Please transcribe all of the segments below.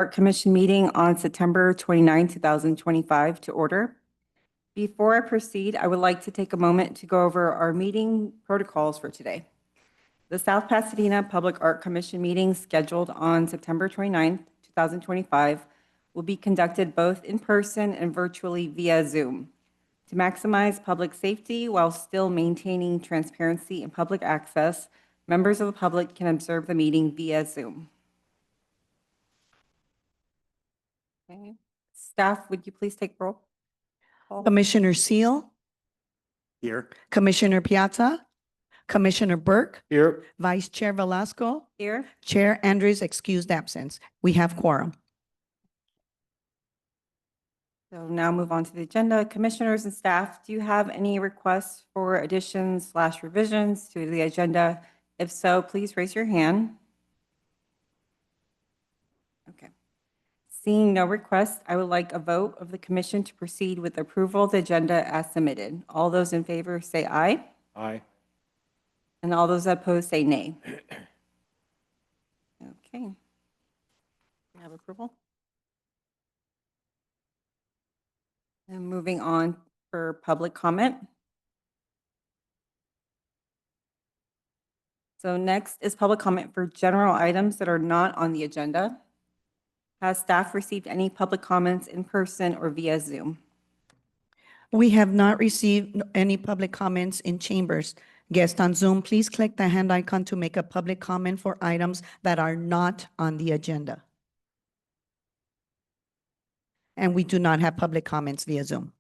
Art Commission meeting on September 29, 2025 to order. Before I proceed, I would like to take a moment to go over our meeting protocols for today. The South Pasadena Public Art Commission meeting scheduled on September 29, 2025 will be conducted both in person and virtually via Zoom. To maximize public safety while still maintaining transparency and public access, members of the public can observe the meeting via Zoom. Okay. Staff, would you please take roll call? Commissioner Seal, Here. Commissioner Piazza, Commissioner Burke, Here. Vice Chair Velasco, Here. Chair Andrews excused absence. We have quorum. So now move on to the agenda. Commissioners and staff, do you have any requests for additions/revisions to the agenda? If so, please raise your hand. Okay. Seeing no requests, I would like a vote of the commission to proceed with approval of the agenda as submitted. All those in favor say aye, Aye. and all those opposed say nay. Okay. We have approval. And moving on for public comment. So next is public comment for general items that are not on the agenda. Has staff received any public comments in person or via Zoom? We have not received any public comments in chambers. Guests on Zoom, please click the hand icon to make a public comment for items that are not on the agenda. And we do not have public comments via Zoom.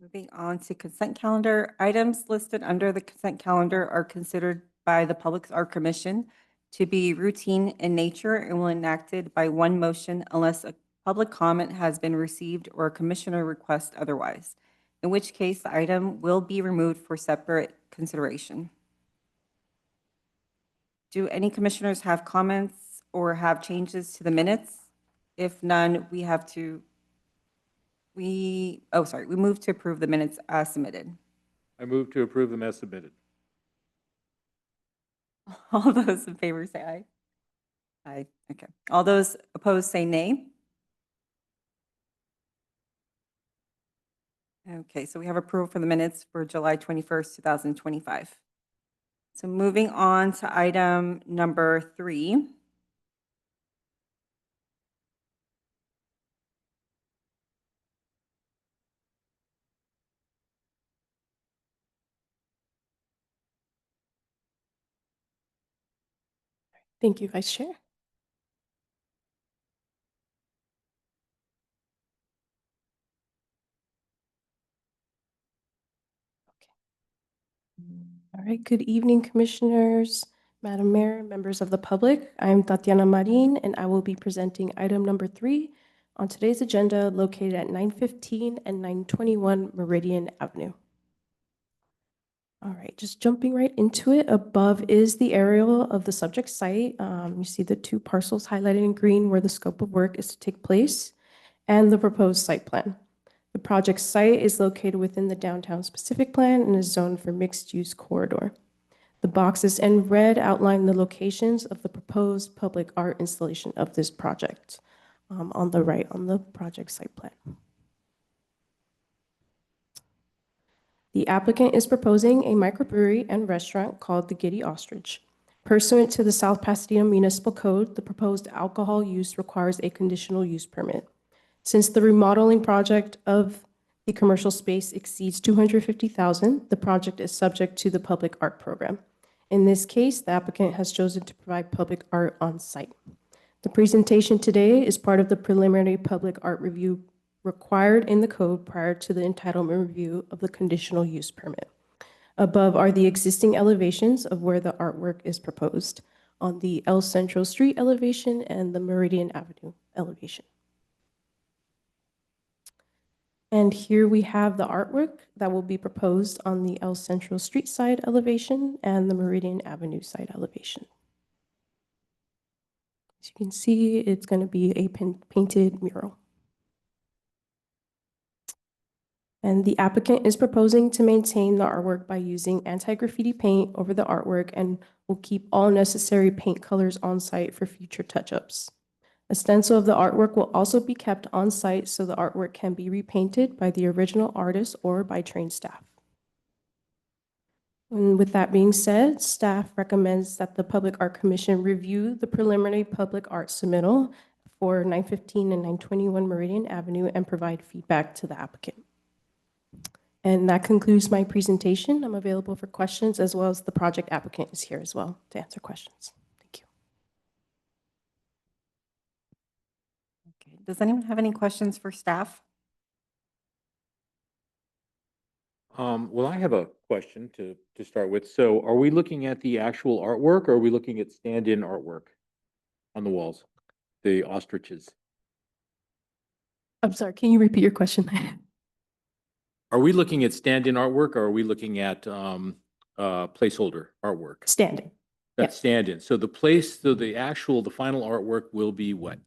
Moving on to consent calendar, items listed under the consent calendar are considered by the Public Art Commission to be routine in nature and will enacted by one motion unless a public comment has been received or a commissioner requests otherwise, in which case the item will be removed for separate consideration. Do any commissioners have comments or have changes to the minutes? If none, we move to approve the minutes as submitted. I move to approve them as submitted. All those in favor say aye. Aye, okay. All those opposed say nay. Okay, so we have approval for the minutes for July 21st, 2025. So moving on to item number 3. Thank you, Vice Chair. All right, good evening, Commissioners, Madam Mayor, members of the public. I'm Tatiana Marin, and I will be presenting item number 3 on today's agenda located at 915 and 921 Meridian Avenue. All right, just jumping right into it. Above is the aerial of the subject site. You see the 2 parcels highlighted in green where the scope of work is to take place and the proposed site plan. The project site is located within the downtown specific plan and is zoned for mixed-use corridor. The boxes in red outline the locations of the proposed public art installation of this project on the right on the project site plan. The applicant is proposing a microbrewery and restaurant called the Giddy Ostrich. Pursuant to the South Pasadena Municipal Code, the proposed alcohol use requires a conditional use permit. Since the remodeling project of the commercial space exceeds $250,000, the project is subject to the public art program. In this case, the applicant has chosen to provide public art on site. The presentation today is part of the preliminary public art review required in the code prior to the entitlement review of the conditional use permit. Above are the existing elevations of where the artwork is proposed on the El Centro Street elevation and the Meridian Avenue elevation. And here we have the artwork that will be proposed on the El Centro Street side elevation and the Meridian Avenue side elevation. As you can see, it's going to be a painted mural. And the applicant is proposing to maintain the artwork by using anti-graffiti paint over the artwork and will keep all necessary paint colors on site for future touch-ups. A stencil of the artwork will also be kept on site so the artwork can be repainted by the original artist or by trained staff. And with that being said, staff recommends that the Public Art Commission review the preliminary public art submittal for 915 and 921 Meridian Avenue and provide feedback to the applicant. And that concludes my presentation. I'm available for questions, as well as the project applicant is here as well to answer questions. Thank you. Okay. Does anyone have any questions for staff? Well, I have a question to start with. So are we looking at the actual artwork or are we looking at stand-in artwork on the walls? The ostriches? I'm sorry, can you repeat your question? Are we looking at stand-in artwork or are we looking at placeholder artwork? Standing That's stand-in. So the final artwork will be what?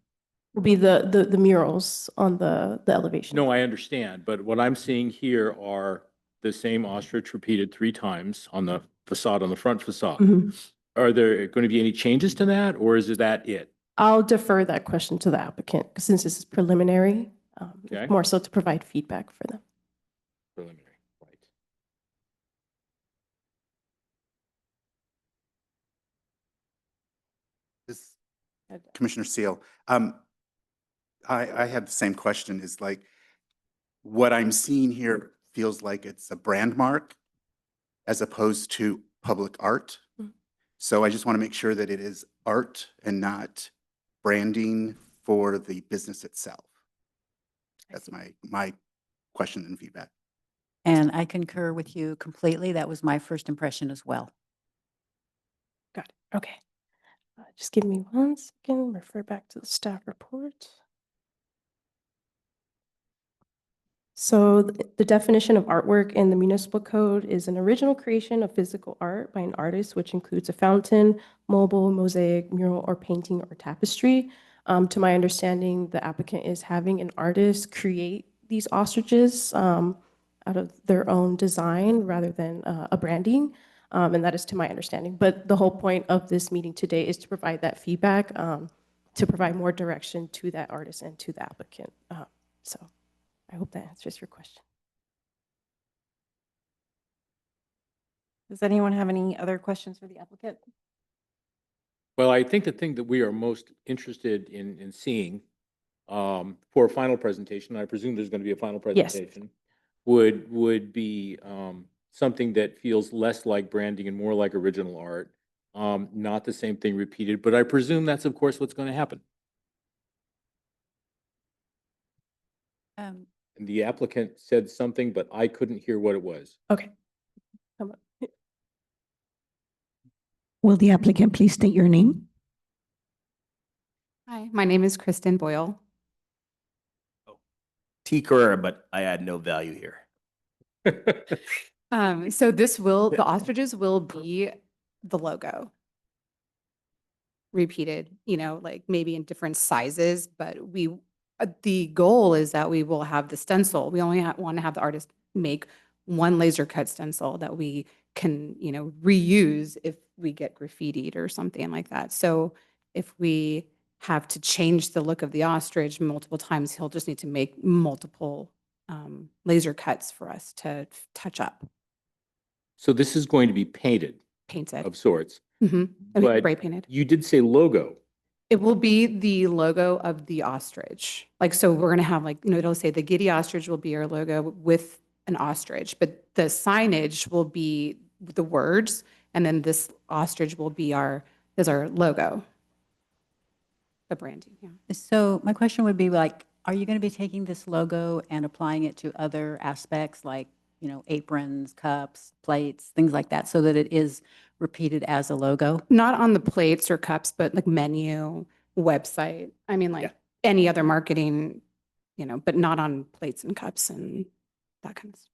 will be the murals on the elevation. No, I understand, but what I'm seeing here are the same ostrich repeated 3 times on the facade, on the front facade. Mhm. Are there going to be any changes to that, or is that it? I'll defer that question to the applicant since this is preliminary, Okay. more so to provide feedback for them. Preliminary, right. This Commissioner Seal, I have the same question, is like, what I'm seeing here feels like it's a brand mark as opposed to public art. Mm. So I just want to make sure that it is art and not branding for the business itself. That's my question and feedback. And I concur with you completely. That was my first impression as well. Got it. Okay. Just give me 1 second, refer back to the staff report. So the definition of artwork in the municipal code is an original creation of physical art by an artist, which includes a fountain, mobile, mosaic, mural, or painting or tapestry. To my understanding, the applicant is having an artist create these ostriches out of their own design rather than a branding. And that is to my understanding. But the whole point of this meeting today is to provide that feedback, to provide more direction to that artist and to the applicant. So I hope that answers your question. Does anyone have any other questions for the applicant? Well, I think the thing that we are most interested in seeing for a final presentation, I presume there's going to be a final Yes. presentation, would be something that feels less like branding and more like original art, not the same thing repeated, but I presume that's of course what's going to happen. And the applicant said something, but I couldn't hear what it was. Okay. Come on. Will the applicant please state your name? Hi, my name is Kristen Boyle. T. Kerr, but I add no value here. So the ostriches will be the logo. Repeated, like maybe in different sizes, but the goal is that we will have the stencil. We only want to have the artist make one laser cut stencil that we can, reuse if we get graffitied or something like that. So if we have to change the look of the ostrich multiple times, he'll just need to make multiple laser cuts for us to touch up, So this is going to be painted painted. of sorts, It'll be but spray painted. you did say logo. It will be the logo of the ostrich. Like, so we're going to have it'll say the Giddy ostrich will be our logo with an ostrich, but the signage will be the words, and then this ostrich will be our logo. The branding, yeah. So my question would be like, are you going to be taking this logo and applying it to other aspects like, aprons, cups, plates, things like that, so that it is repeated as a logo? Not on the plates or cups, but like menu, website. I mean, like any other marketing, but not on plates and cups and that kind of stuff.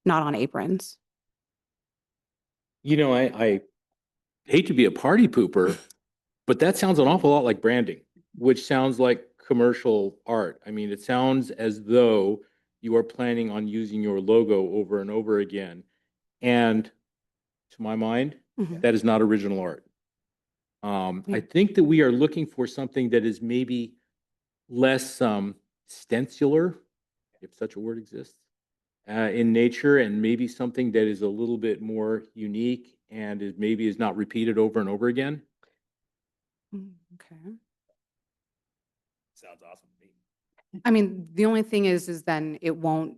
Not on aprons. I hate to be a party pooper, but that sounds an awful lot like branding, which sounds like commercial art. I mean, it sounds as though you are planning on using your logo over and over again. And to my mind, Mhm. that is not original art. I think that we are looking for something that is maybe less stencilar, if such a word exists, in nature, and maybe something that is a little bit more unique and is not repeated over and over again. Okay. Sounds awesome to me. I mean, the only thing is then it won't,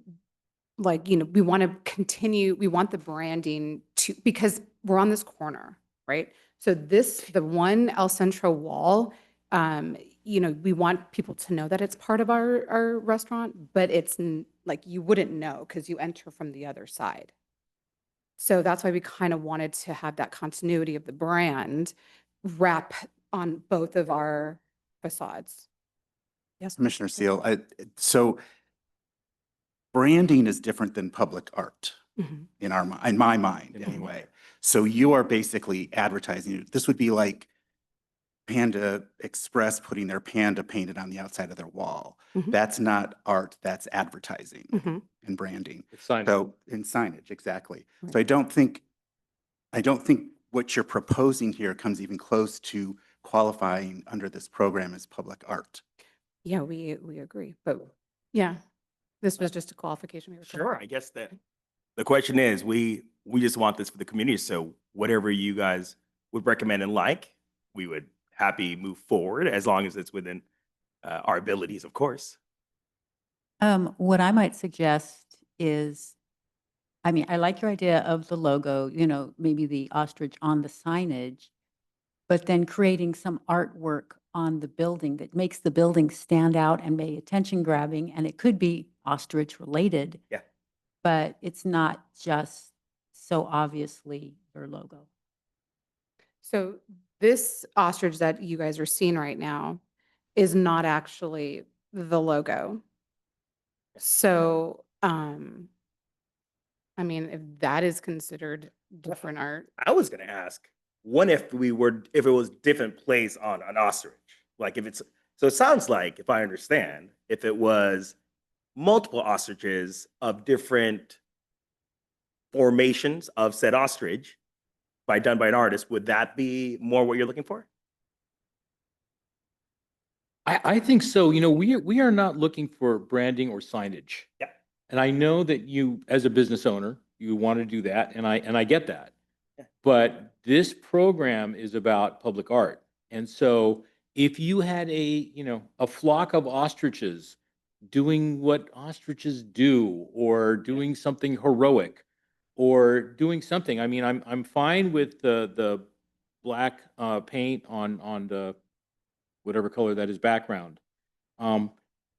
like, we want to continue, we want the branding to, because we're on this corner, right? So the one El Centro wall, we want people to know that it's part of our restaurant, but like, you wouldn't know because you enter from the other side. So that's why we kind of wanted to have that continuity of the brand wrap on both of our facades. Yes, Commissioner Seal, so branding is different than public art Mhm. in my mind, anyway. So you are basically advertising. This would be like Panda Express putting their panda painted on the outside of their wall. Mhm. That's not art, that's advertising Mhm. and branding. It's signage. So, in signage, exactly. Right. So I don't think what you're proposing here comes even close to qualifying under this program as public art. Yeah, we agree, but yeah, this was just a qualification. we were Sure, I guess that the question is, we just want this for the community. So whatever you guys would recommend and like, we would happy move forward as long as it's within our abilities, of course. What I might suggest is, I mean, I like your idea of the logo, maybe the ostrich on the signage, but then creating some artwork on the building that makes the building stand out and be attention grabbing. And it could be ostrich related. Yeah. But it's not just so obviously their logo. So this ostrich that you guys are seeing right now is not actually the logo. So, I mean, if that is considered different art, I was gonna ask, what if if it was different place on an ostrich? Like if it's, so it sounds like, if I understand, if it was multiple ostriches of different formations of said ostrich done by an artist, would that be more what you're looking for? I think so. We are not looking for branding or signage. Yeah. And I know that you, as a business owner, you want to do that, and I get that. Yeah. But this program is about public art. And so if you had a flock of ostriches doing what ostriches do, or doing something heroic, or doing something, I mean, I'm fine with the black paint on the whatever color that is background. Um,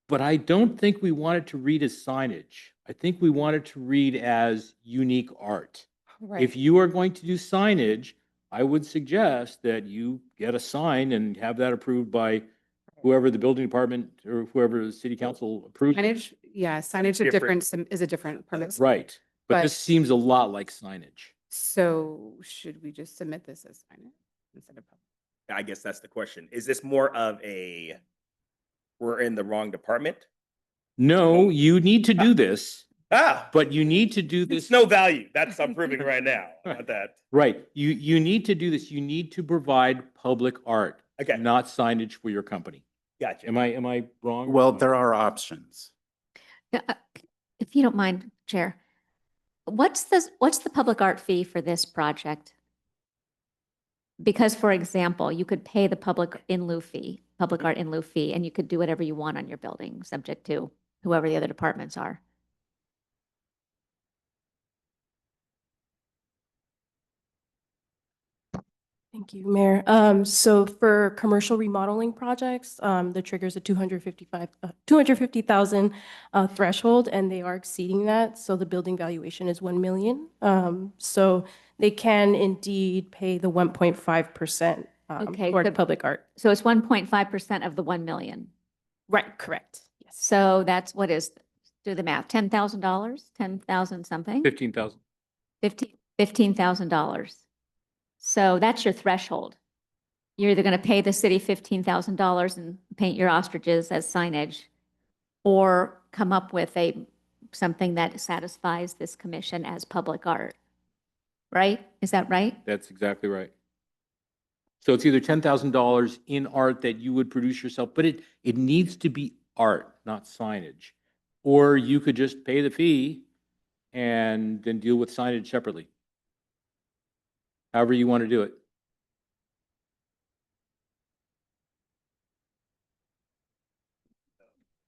but I don't think we want it to read as signage. I think we want it to read as unique art. right? If you are going to do signage, I would suggest that you get a sign and have that approved by whoever the building department or whoever the city council approves. Signage, yeah, signage is a different permit. Right. But But- this seems a lot like signage. So should we just submit this as signage instead of? I guess that's the question. Is this more of we're in the wrong department? No, you need to do this, Ah, but you need to do this. it's no value. That's I'm proving right now. I want that. Right. You need to do this. You need to provide public art, Okay. not signage for your company. Gotcha. Am I wrong? Well, there are options. Yeah, if you don't mind, Chair, what's the public art fee for this project? Because, for example, you could pay the public art in lieu fee, and you could do whatever you want on your building, subject to whoever the other departments are. Thank you, Mayor. So for commercial remodeling projects, the trigger is a 250,000 threshold, and they are exceeding that. So the building valuation is 1 million. So they can indeed pay the 1.5% Okay, toward the- public art. So it's 1.5% of the 1 million. Right, correct. Yes. So that's, what is, do the math, $10,000, 10,000 something? 15,000. $15,000. So that's your threshold. You're either going to pay the city $15,000 and paint your ostriches as signage, or come up with a something that satisfies this commission as public art, right? Is that right? That's exactly right. So it's either $10,000 in art that you would produce yourself, but it needs to be art, not signage. Or you could just pay the fee and then deal with signage separately. However you want to do it.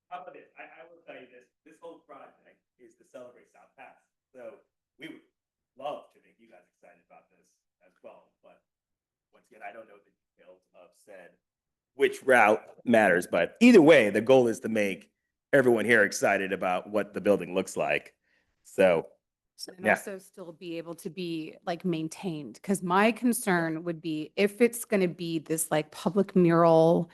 How about this? I will tell you this whole project is to celebrate South Pass. So we would love to make you guys excited about this as well. But once again, I don't know the details of said which route matters. But either way, the goal is to make everyone here excited about what the building looks like. So And yeah. also still be able to be like maintained, because my concern would be if it's going to be this like public mural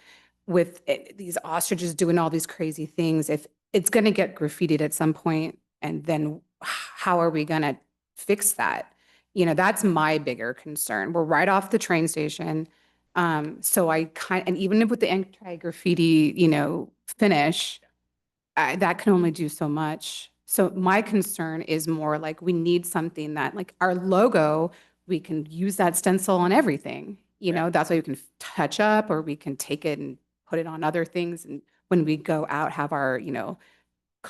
with these ostriches doing all these crazy things, if it's going to get graffitied at some point, and then how are we going to fix that? You know, that's my bigger concern. We're right off the train station. So and even with the anti-graffiti, you know, finish, that can only do so much. So my concern is more like we need something that like our logo, we can use that stencil on everything. You know, that's why we can touch up, or we can take it and put it on other things. And when we go out, have our, you know,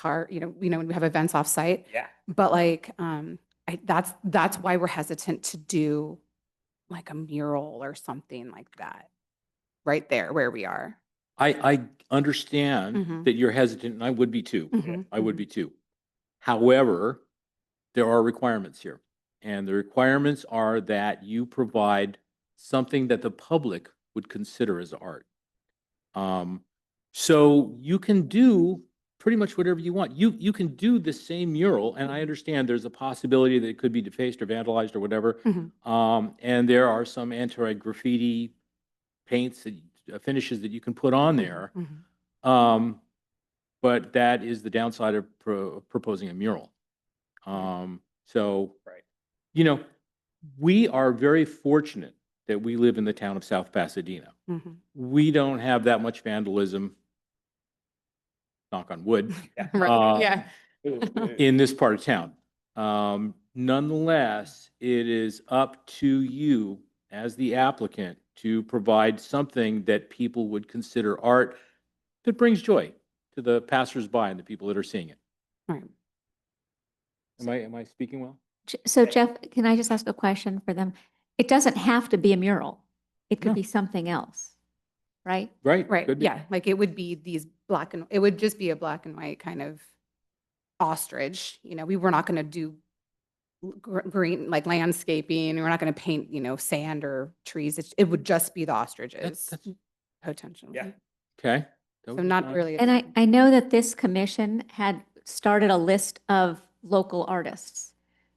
when we have events off site. Yeah. But like, that's why we're hesitant to do like a mural or something like that right there where we are. I understand Mhm. that you're hesitant, and I would be too. Mhm, I would be too. However, there are requirements here. And the requirements are that you provide something that the public would consider as art. So you can do pretty much whatever you want. You can do the same mural, and I understand there's a possibility that it could be defaced or vandalized or whatever. Mhm. And there are some anti-graffiti paints, finishes that you can put on there. Mhm. But that is the downside of proposing a mural. So, Right. you know, we are very fortunate that we live in the town of South Pasadena. Mhm. We don't have that much vandalism, knock on wood, Right, yeah. in this part of town. Nonetheless, it is up to you as the applicant to provide something that people would consider art that brings joy to the passersby and the people that are seeing it. Right. Am I speaking well? So Jeff, can I just ask a question for them? It doesn't have to be a mural. It could No. be something else, right? Right? Right, Could be. yeah, like it would be these it would just be a black and white kind of ostrich, you know, we were not gonna do green, like landscaping, we're not gonna paint, you know, sand or trees, it would just be the ostriches, That's potentially. Yeah. okay. That So would be not fine. really. And I know that this commission had started a list of local artists.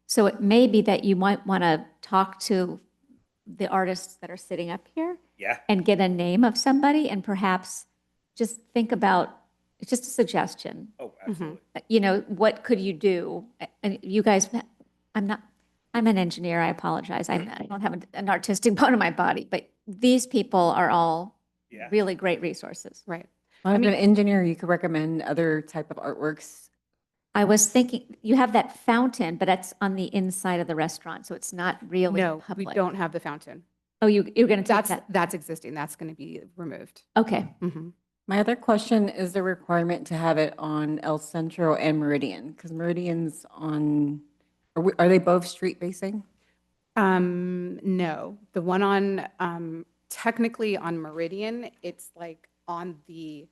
So it may be that you might want to talk to the artists that are sitting up here Yeah. and get a name of somebody and perhaps just think about, it's just a suggestion. Oh, absolutely. You know, what could you do? And you guys, I'm an engineer, I apologize. I don't have an artistic bone in my body, but these people are all Yeah. really great resources. Right. Well, I as mean- an engineer, you could recommend other type of artworks. I was thinking, you have that fountain, but that's on the inside of the restaurant, so it's not really No, we public. don't have the fountain. Oh, you're going to take that? That's existing, that's gonna be removed. Okay. Mhm. My other question is the requirement to have it on El Centro and Meridian, because Meridian's on, are they both street facing? No, the one on, technically on Meridian, it's like on the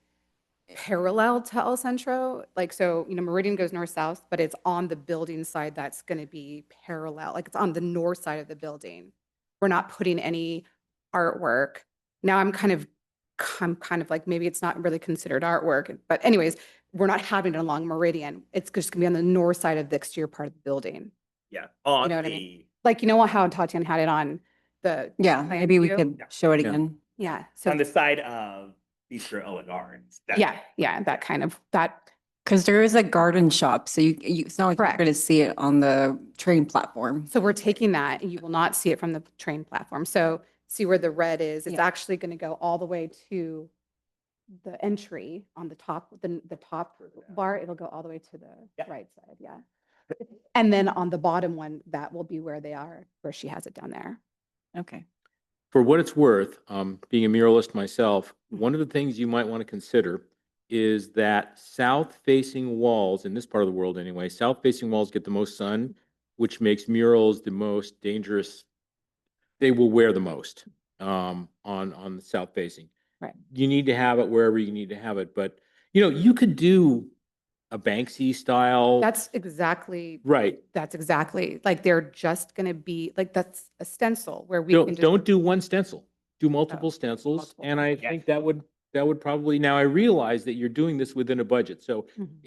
parallel to El Centro. Like, so, you know, Meridian goes north-south, but it's on the building side that's going to be parallel. Like, it's on the north side of the building. We're not putting any artwork. Now I'm kind of like, maybe it's not really considered artwork, but anyways, we're not having it along Meridian. It's just going to be on the north side of the exterior part of the building. Yeah. On know what I the, mean? Like, you know how Tatiana had it on the. Yeah, plan maybe we view? could show it Yeah. again. Yeah, so, on the side of Bistro Owen Gardens. yeah, that kind of, that, Because there is a garden shop, so it's not like you're Correct. going to see it on the train platform. so we're taking that and you will not see it from the train platform. So see where the red is, it's Yeah. actually going to go all the way to the entry on the top, the top bar, it'll go all the way to the Yeah. right side, yeah. And then on the bottom one, that will be where they are, where she has it down there. Okay. For what it's worth, being a muralist myself, Mhm. one of the things you might want to consider is that south-facing walls, in this part of the world anyway, south-facing walls get the most sun, which makes murals the most dangerous. They will wear the most on the south-facing. Right. You need to have it wherever you need to have it, but you could do a Banksy style. That's exactly, Right. like, they're just gonna be, like, that's a stencil where we can just. Don't do one stencil. Do multiple stencils, multiple and I Yeah. think that would probably. Now I realize that you're doing this within a budget, so Mhm.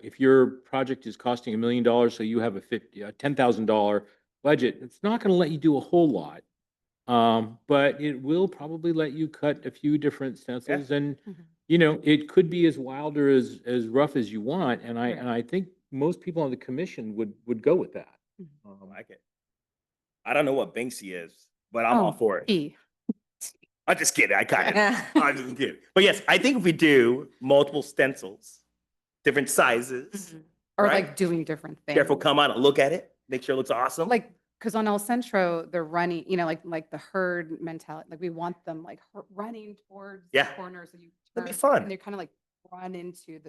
if your project is costing $1 million, so you have a $10,000 budget, it's not going to let you do a whole lot, but it will probably let you cut a few different stencils, and Mhm. it could be as wild or as rough as you want, and Right. I think most people on the commission would go with that. I like it. I don't know what Banksy is, but I'm all for it. E. I'm just kidding. I kind of. I'm just kidding. But yes, I think if we do multiple stencils, different sizes, Or right? like doing different things. Careful, come on and look at it. Make sure it looks awesome. Like, because on El Centro, they're running, like the herd mentality, like we want them like running towards the Yeah. corner, so you That'd be turn, fun. and they kind of like run into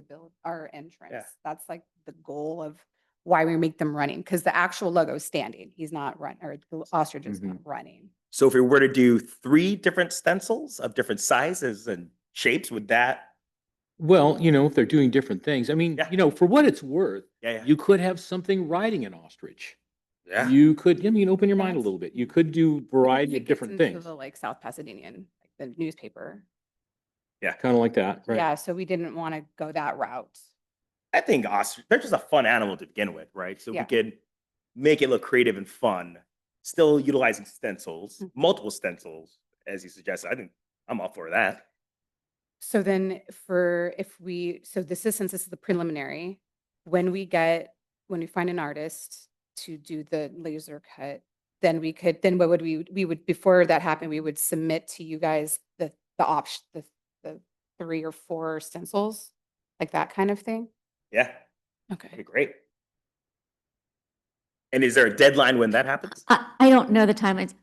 our entrance. That's like the goal of why we make them running, because the actual logo is standing. He's not running, or the ostrich is not running. So if we were to do 3 different stencils of different sizes and shapes, would that? Well, if they're doing different things, I mean, Yeah. for what it's worth, Yeah. you could have something riding an ostrich. Yeah. You could, open your mind a That's- little bit. You could do variety It of gets different into things, the like South Pasadena, like the newspaper. kind of like that, right? Yeah, so we didn't want to go that route. I think ostrich, they're just a fun animal to begin with, right? So Yeah. we could make it look creative and fun, still utilizing stencils, Mhm. multiple stencils, as you suggested. I think I'm all for that. So then so since this is the preliminary, when we find an artist to do the laser cut, then what would we would, before that happened, we would submit to you guys the option, the 3 or 4 stencils, like that kind of thing? Yeah, Okay. that'd be great. And is there a deadline when that happens? I don't know the timelines.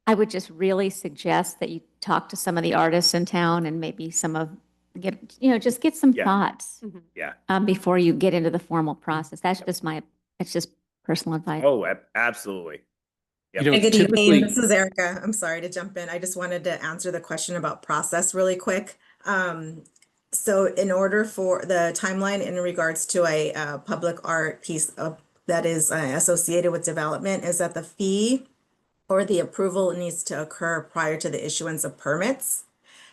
I would just really suggest that you talk to some of the artists in town and maybe just get some Yeah. thoughts Mhm. Yeah. before you get into the formal process. That's just personal advice. Oh, absolutely. Yep. You know, Hey, good typically, evening. This is Erica. I'm sorry to jump in. I just wanted to answer the question about process really quick. So in order for the timeline in regards to a public art piece that is associated with development is that the fee or the approval needs to occur prior to the issuance of permits.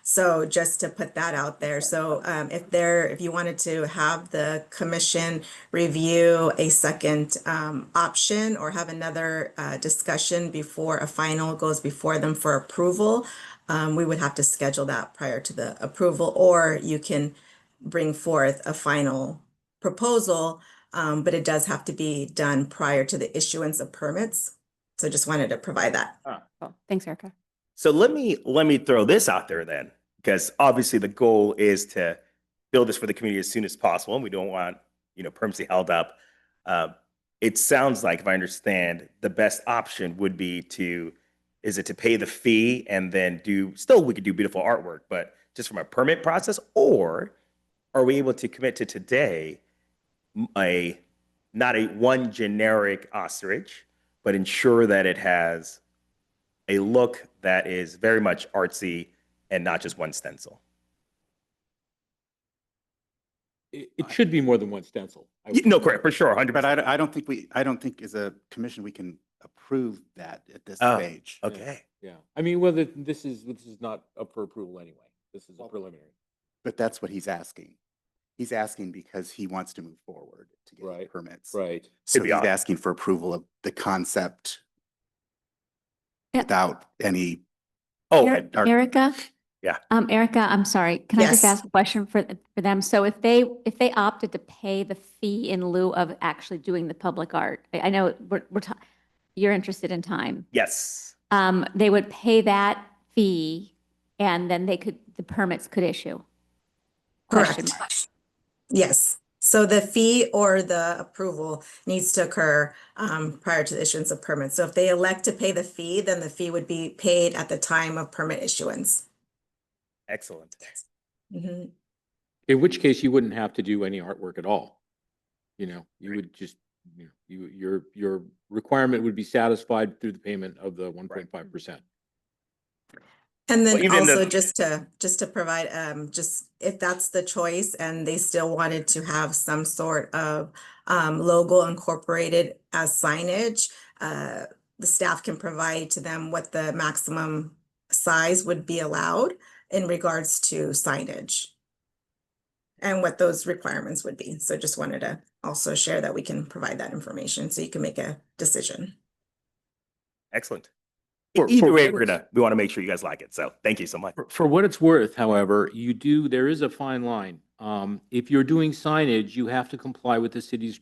So just to put that out there. So if you wanted to have the commission review a second option or have another discussion before a final goes before them for approval, we would have to schedule that prior to the approval, or you can bring forth a final proposal, but it does have to be done prior to the issuance of permits. So just wanted to provide that. Well, thanks, Erica. So let me throw this out there then, because obviously the goal is to build this for the community as soon as possible, and we don't want permanency held up. It sounds like, if I understand, the best option would be to pay the fee and then we could do beautiful artwork, but just from a permit process, or are we able to commit to today not a one generic ostrich, but ensure that it has a look that is very much artsy and not just one stencil? it should be more than one stencil. No, correct, for sure, 100%. But I don't think as a commission, we can approve that at this Oh, stage. Okay. Yeah, I mean, whether this is not up for approval anyway. This is a preliminary. But that's what he's asking. He's asking because he wants to move forward to get Right. permits. Right. So It'd be he's awesome. asking for approval of the concept Yeah. without any. Oh, Our- Erica? Yeah. Erica, I'm sorry. Can I just Yes. ask a question for them? So if they opted to pay the fee in lieu of actually doing the public art, I know you're interested in time. yes. They would pay that fee and then the permits could issue. Question Correct. mark. Yes. So the fee or the approval needs to occur prior to the issuance of permits. So if they elect to pay the fee, then the fee would be paid at the time of permit issuance. Excellent. Mhm. In which case you wouldn't have to do any artwork at all. You know, you would just, your requirement would be satisfied through the payment of the 1.5%. And Well, then even also the- just to provide, just if that's the choice and they still wanted to have some sort of logo incorporated as signage, the staff can provide to them what the maximum size would be allowed in regards to signage and what those requirements would be. So just wanted to also share that we can provide that information so you can make a decision. Excellent. For- Either for way, what we want to make sure you guys like it. So thank you so much. For what it's worth, however, there is a fine line. If you're doing signage, you have to comply with the city's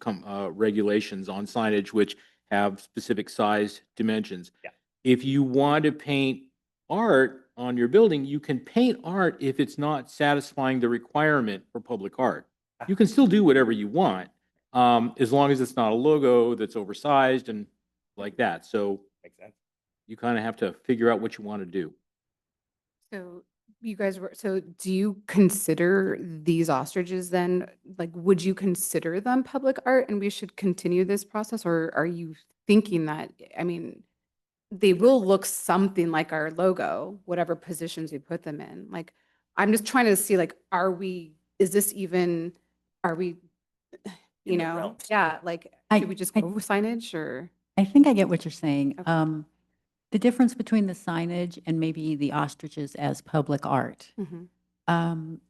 regulations on signage, which have specific size dimensions. Yeah. If you want to paint art on your building, you can paint art if it's not satisfying the requirement for public art. You can still do whatever you want, as long as it's not a logo that's oversized and like that. So Makes sense. you kind of have to figure out what you want to do. So you guys so do you consider these ostriches then, like, would you consider them public art and we should continue this process? Or are you thinking that, I mean, they will look something like our logo, whatever positions we put them in? Like, I'm just trying to see, like, are we In the realm. yeah, like, I- should we just I- go with signage or? I think I get what you're saying. Okay. The difference between the signage and maybe the ostriches as public art. Mhm.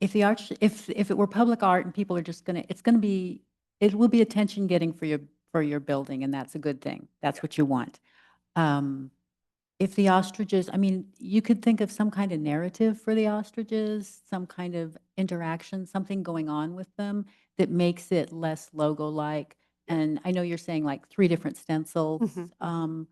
If the arch, if it were public art and people are just gonna, it will be attention getting for your building, and that's a good thing. That's what you want. If the ostriches, I mean, you could think of some kind of narrative for the ostriches, some kind of interaction, something going on with them that makes it less logo-like. And I know you're saying like 3 different stencils. Mhm.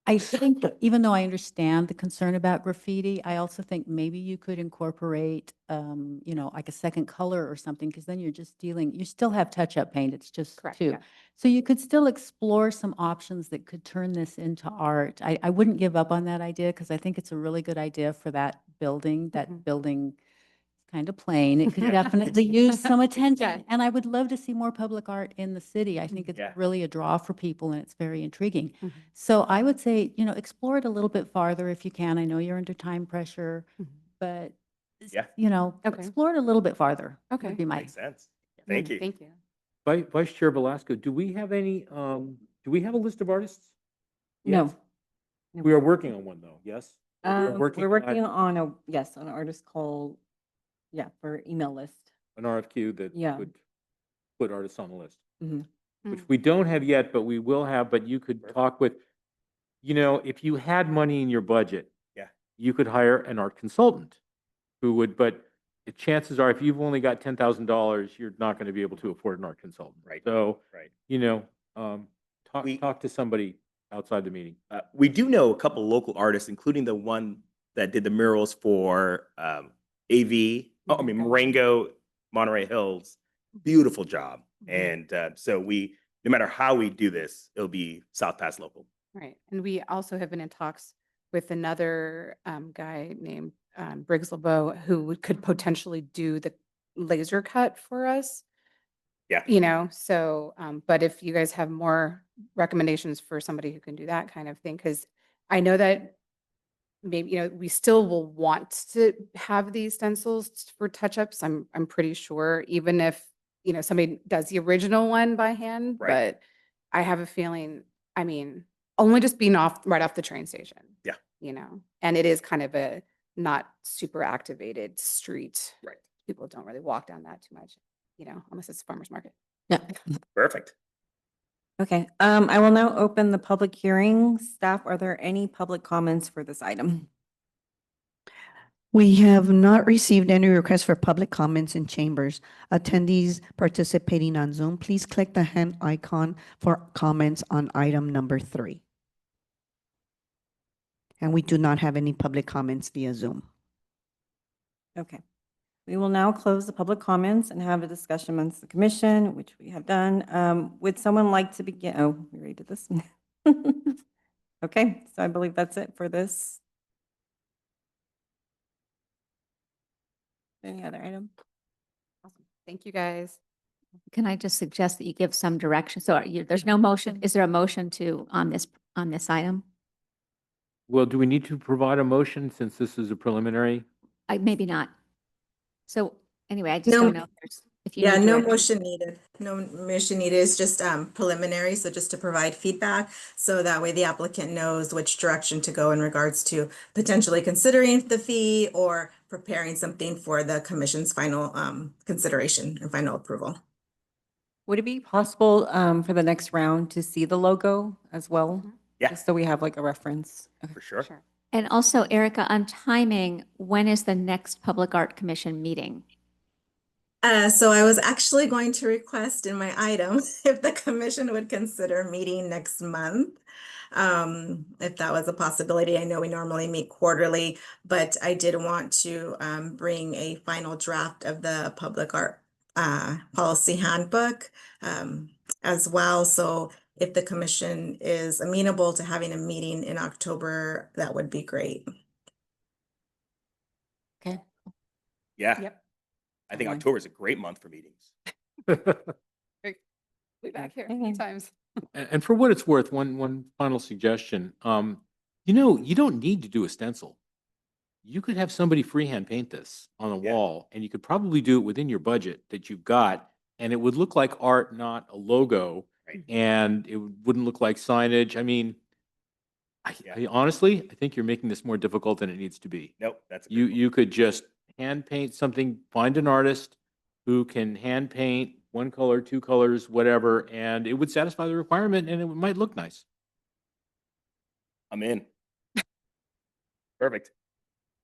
I think even though I understand the concern about graffiti, I also think maybe you could incorporate, like a second color or something, because then you're just you still have touch-up paint, it's just Correct, 2. yeah. So you could still explore some options that could turn this into art. I wouldn't give up on that idea because I think it's a really good idea for that building. That Mhm. building is kind of plain. It could definitely use some attention. And I would love to see more public art in the city. I think it's Yeah. really a draw for people and it's very intriguing. Mhm. So I would say, explore it a little bit farther if you can. I know you're under time pressure, Mhm. but, Yeah. Okay. explore it a little bit farther. Okay. Would be my, Makes sense. Thank you. Thank you. Vice Chair Velasco, do we have a list of artists? No. Yet? We are working on one though, yes? We're working working on- on an artist call, for email list. An RFQ that Yeah. would put artists on the list, Mhm. which we don't have yet, but we will have, but you could talk with, if you had money in your budget, Yeah. you could hire an art consultant who would, but the chances are if you've only got $10,000, you're not going to be able to afford an art consultant. Right. So, Right. talk to somebody outside the meeting. We do know a couple local artists, including the one that did the murals for AV. Marengo, Monterey Hills. Beautiful job. And so no matter how we do this, it'll be South Pass local. Right. And we also have been in talks with another guy named Briggs LeBeau who could potentially do the laser cut for us. Yeah. So, but if you guys have more recommendations for somebody who can do that kind of thing, because I know that maybe, we still will want to have these stencils for touch-ups. I'm pretty sure, even if, somebody does the original one by hand, Right. but I have a feeling, I mean, only just being right off the train station. Yeah. And it is kind of a not super activated street. Right. People don't really walk down that too much, unless it's a farmer's market. Yeah. Perfect. Okay, I will now open the public hearing. Staff, are there any public comments for this item? We have not received any requests for public comments in chambers. Attendees participating on Zoom, please click the hand icon for comments on item number 3. And we do not have any public comments via Zoom. Okay. We will now close the public comments and have a discussion amongst the commission, which we have done. Would someone like to begin? Oh, we already did this. Okay, so I believe that's it for this. Any other item? Awesome. Thank you, guys. Can I just suggest that you give some direction? So there's no motion. Is there a motion on this item? Well, do we need to provide a motion since this is a preliminary? Maybe not. So anyway, I just No. don't know if you Yeah, need no direction. motion needed. No motion needed. It's just preliminary, so just to provide feedback. So that way the applicant knows which direction to go in regards to potentially considering the fee or preparing something for the commission's final consideration and final approval. Would it be possible for the next round to see the logo as well? Yeah. Just so we have like a reference. Okay. For sure. And also, Erica, on timing, when is the next Public Art Commission meeting? So I was actually going to request in my item if the commission would consider meeting next month. If that was a possibility. I know we normally meet quarterly, but I did want to bring a final draft of the public art policy handbook as well. So if the commission is amenable to having a meeting in October, that would be great. Okay. Yeah. Yep. I think Fine. October is a great month for meetings. Be back here Okay. times. And for what it's worth, one final suggestion. You don't need to do a stencil. You could have somebody freehand paint this on a Yeah. wall, and you could probably do it within your budget that you've got, and it would look like art, not a logo, Right. and it wouldn't look like signage. I mean, Yeah. I honestly, I think you're making this more difficult than it needs to be. Nope, that's a good You one. you could just hand paint something, find an artist who can hand paint one color, two colors, whatever, and it would satisfy the requirement and it might look nice. I'm in. Perfect.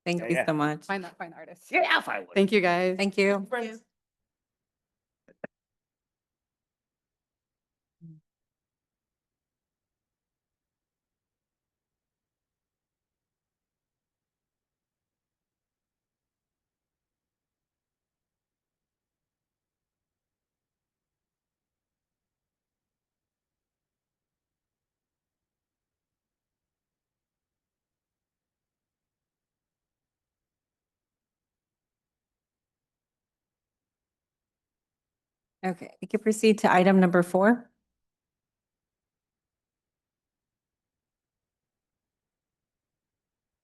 Thank Yeah, you yeah. so much. Find that fine artist. Yeah, if I would. Thank you, guys. Thank you. Okay, we can proceed to item number 4.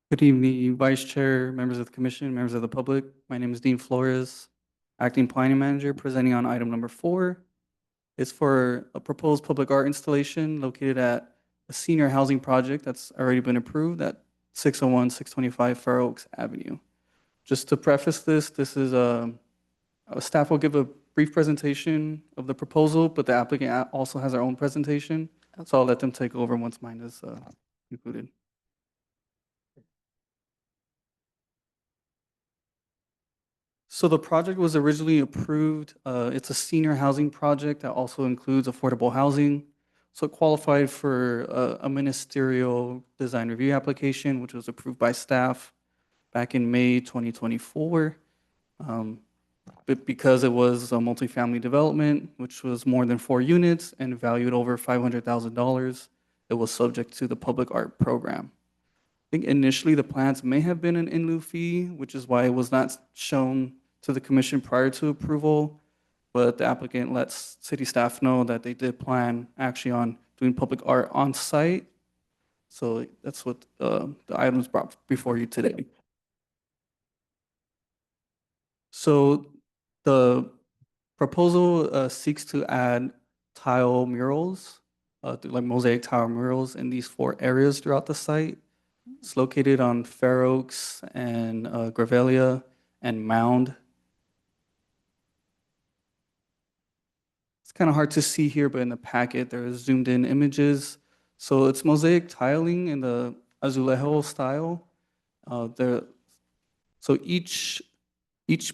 Good evening, Vice Chair, members of the commission, members of the public. My name is Dean Flores, Acting Planning Manager, presenting on item number 4. It's for a proposed public art installation located at a senior housing project that's already been approved at 601, 625 Fair Oaks Avenue. Just to preface this, staff will give a brief presentation of the proposal, but the applicant also has their own presentation. So I'll let them take over once mine is concluded. So the project was originally approved. It's a senior housing project that also includes affordable housing. So it qualified for a ministerial design review application, which was approved by staff back in May 2024. But because it was a multifamily development, which was more than 4 units and valued over $500,000, it was subject to the public art program. I think initially the plans may have been an in lieu fee, which is why it was not shown to the commission prior to approval. But the applicant lets city staff know that they did plan actually on doing public art on site. So that's what the items brought before you today. So the proposal seeks to add tile murals, like mosaic tile murals in these 4 areas throughout the site. It's located on Fair Oaks and Grevillea and Mound. It's kind of hard to see here, but in the packet, there is zoomed in images. So it's mosaic tiling in the azulejo style. So each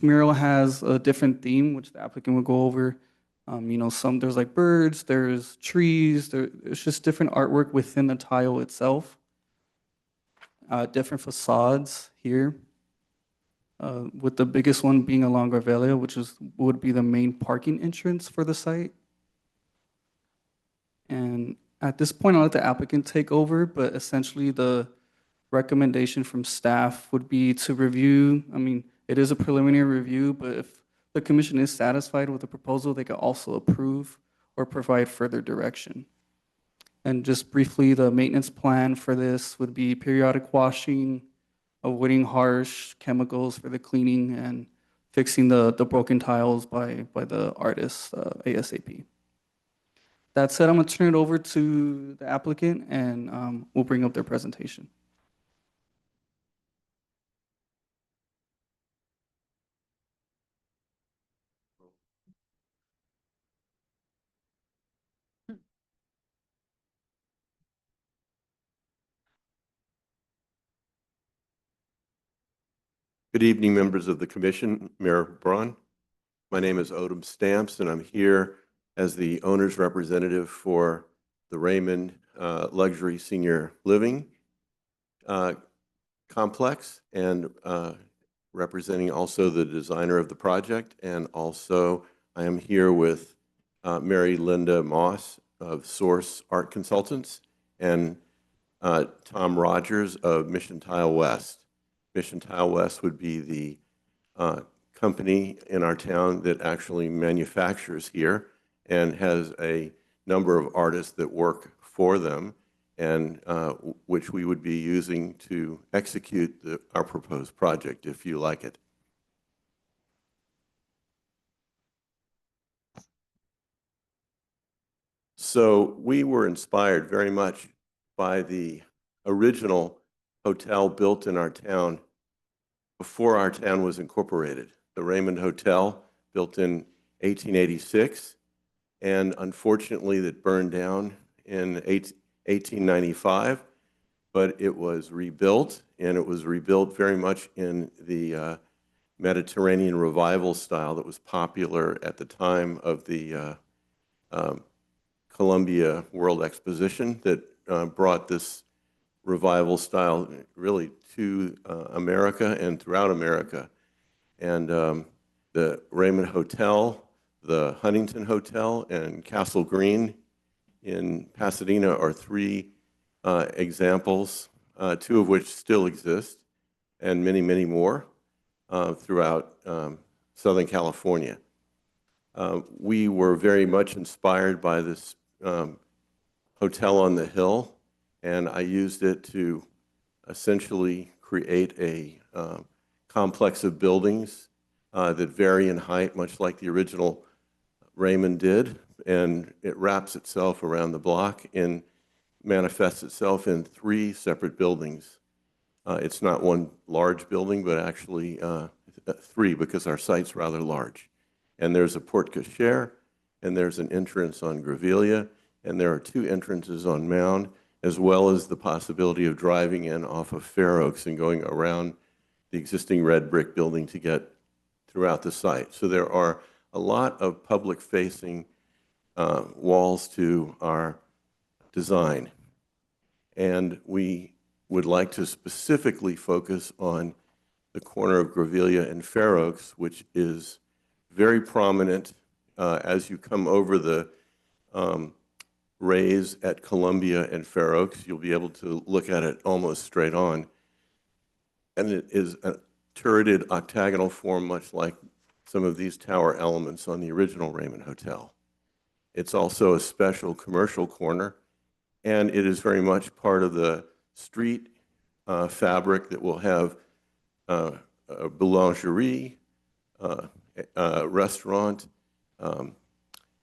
mural has a different theme, which the applicant will go over. There's like birds, there's trees, there's just different artwork within the tile itself. Different facades here. with the biggest one being along Revelia, would be the main parking entrance for the site. And at this point, I'll let the applicant take over, but essentially the recommendation from staff would be to review, I mean, it is a preliminary review, but if the commission is satisfied with the proposal, they could also approve or provide further direction. And just briefly, the maintenance plan for this would be periodic washing, avoiding harsh chemicals for the cleaning, and fixing the broken tiles by the artist ASAP. That said, I'm going to turn it over to the applicant, and we'll bring up their presentation. Good evening, members of the commission, Mayor Braun. My name is Odom Stamps, and I'm here as the owner's representative for the Raymond Luxury Senior Living Complex, and representing also the designer of the project. And also I am here with Mary Linda Moss of Source Art Consultants and Tom Rogers of Mission Tile West. Mission Tile West would be the company in our town that actually manufactures here and has a number of artists that work for them, and which we would be using to execute our proposed project, if you like it. So we were inspired very much by the original hotel built in our town before our town was incorporated. The Raymond Hotel, built in 1886, and unfortunately that burned down in 1895, but it was rebuilt, and it was rebuilt very much in the Mediterranean revival style that was popular at the time of the Columbia World Exposition that brought this revival style really to America and throughout America. And the Raymond Hotel, the Huntington Hotel, and Castle Green in Pasadena are three examples, two of which still exist, and many, many more throughout Southern California. We were very much inspired by this hotel on the hill, and I used it to essentially create a complex of buildings that vary in height, much like the original Raymond did, and it wraps itself around the block and manifests itself in three separate buildings. It's not one large building, but actually three, because our site's rather large. And there's a porte cochere, and there's an entrance on Grevillea, and there are two entrances on Mound, as well as the possibility of driving in off of Fair Oaks and going around the existing red brick building to get throughout the site. So there are a lot of public-facing walls to our design. And we would like to specifically focus on the corner of Grevillea and Fair Oaks, which is very prominent as you come over the rays at Columbia and Fair Oaks. You'll be able to look at it almost straight on. And it is a turreted octagonal form, much like some of these tower elements on the original Raymond Hotel. It's also a special commercial corner, and it is very much part of the street fabric that will have a boulangerie, a restaurant,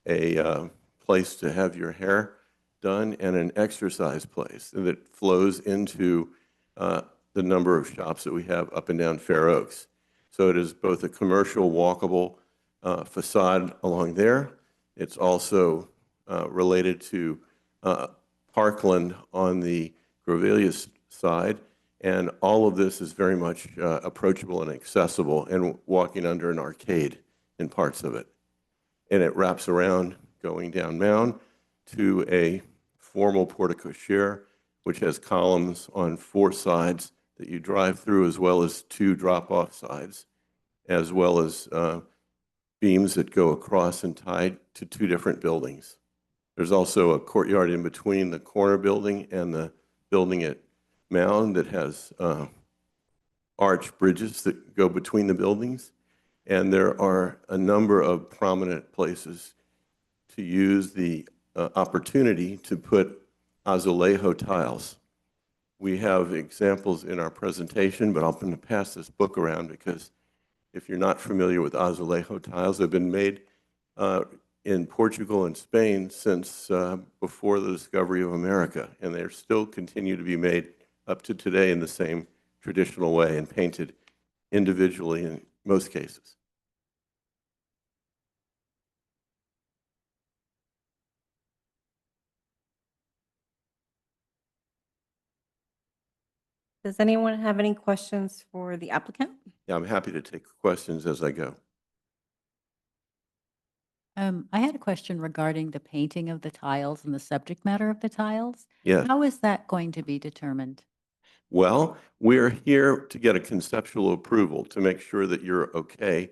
a place to have your hair done, and an exercise place that flows into the number of shops that we have up and down Fair Oaks. So it is both a commercial, walkable facade along there. It's also related to Parkland on the Grevillea side, and all of this is very much approachable and accessible, and walking under an arcade in parts of it. And it wraps around going down Mound to a formal porte cochere, which has columns on four sides that you drive through, as well as 2 drop-off sides, as well as beams that go across and tie to 2 different buildings. There's also a courtyard in between the corner building and the building at Mound that has arch bridges that go between the buildings. And there are a number of prominent places to use the opportunity to put azulejo tiles. We have examples in our presentation, but I'm going to pass this book around because if you're not familiar with azulejo tiles, they've been made in Portugal and Spain since before the discovery of America, and they still continue to be made up to today in the same traditional way and painted individually in most cases. Does anyone have any questions for the applicant? Yeah, I'm happy to take questions as I go. I had a question regarding the painting of the tiles and the subject matter of the tiles. Yes. How is that going to be determined? Well, we're here to get a conceptual approval to make sure that you're okay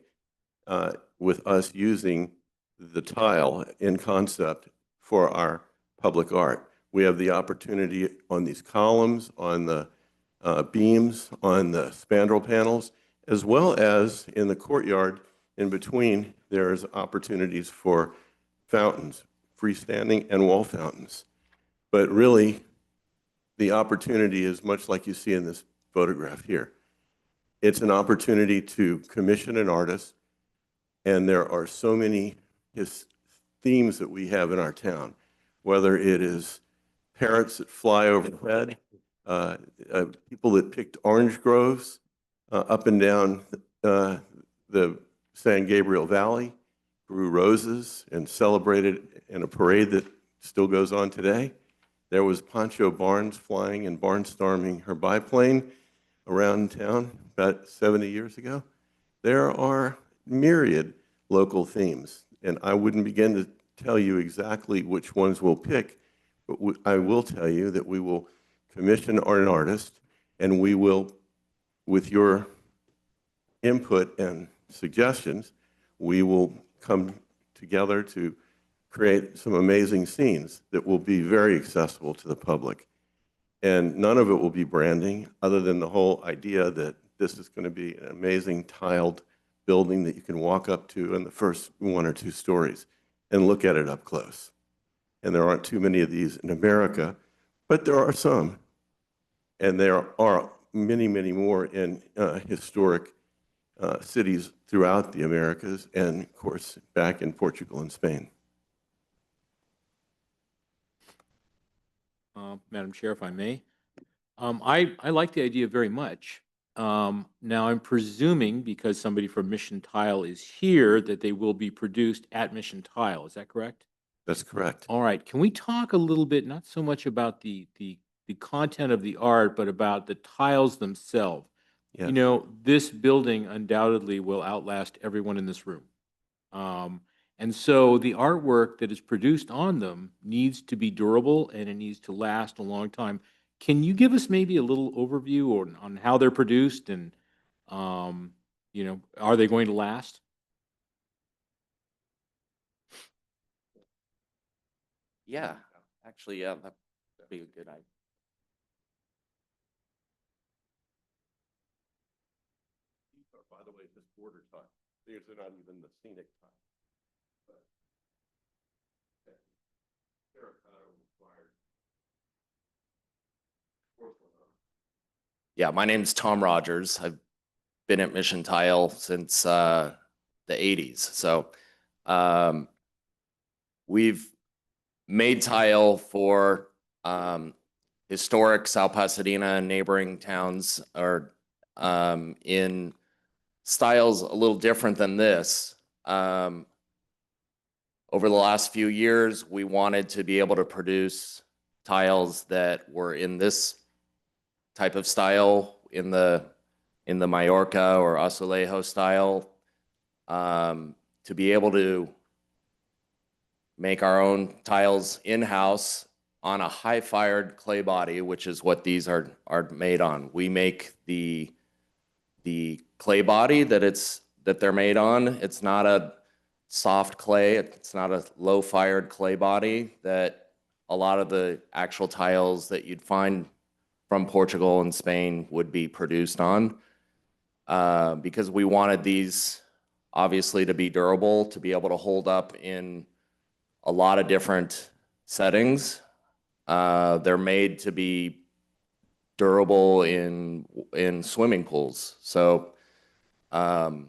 with us using the tile in concept for our public art. We have the opportunity on these columns, on the beams, on the spandrel panels, as well as in the courtyard in between. There's opportunities for fountains, freestanding and wall fountains. But really, the opportunity is much like you see in this photograph here. It's an opportunity to commission an artist, and there are so many themes that we have in our town, whether it is parrots that fly overhead, people that picked orange groves up and down the San Gabriel Valley, grew roses and celebrated in a parade that still goes on today. There was Pancho Barnes flying and barnstorming her biplane around town about 70 years ago. There are myriad local themes, and I wouldn't begin to tell you exactly which ones we'll pick, but I will tell you that we will commission an artist, and we will, with your input and suggestions, we will come together to create some amazing scenes that will be very accessible to the public. And none of it will be branding, other than the whole idea that this is going to be an amazing tiled building that you can walk up to in the first 1 or 2 stories and look at it up close. And there aren't too many of these in America, but there are some. And there are many, many more in historic cities throughout the Americas and, of course, back in Portugal and Spain. Madam Chair, if I may. I like the idea very much. Now, I'm presuming, because somebody from Mission Tile is here, that they will be produced at Mission Tile. Is that correct? That's correct. All right. Can we talk a little bit, not so much about the content of the art, but about the tiles themselves? Yes. You know, this building undoubtedly will outlast everyone in this room. And so the artwork that is produced on them needs to be durable, and it needs to last a long time. Can you give us maybe a little overview on how they're produced and, you know, are they going to last? Yeah, actually, yeah, that'd be a good idea. By the way, this border tile, these are not even the scenic tile. Yeah, my name's Tom Rogers. I've been at Mission Tile since the 80s. So we've made tile for historic South Pasadena and neighboring towns, or in styles a little different than this. Over the last few years, we wanted to be able to produce tiles that were in this type of style, in the Mallorca or Azulejo style, to be able to make our own tiles in-house on a high-fired clay body, which is what these are made on. We make the clay body that they're made on. It's not a soft clay. It's not a low-fired clay body that a lot of the actual tiles that you'd find from Portugal and Spain would be produced on. Because we wanted these obviously to be durable, to be able to hold up in a lot of different settings. They're made to be durable in swimming pools. So the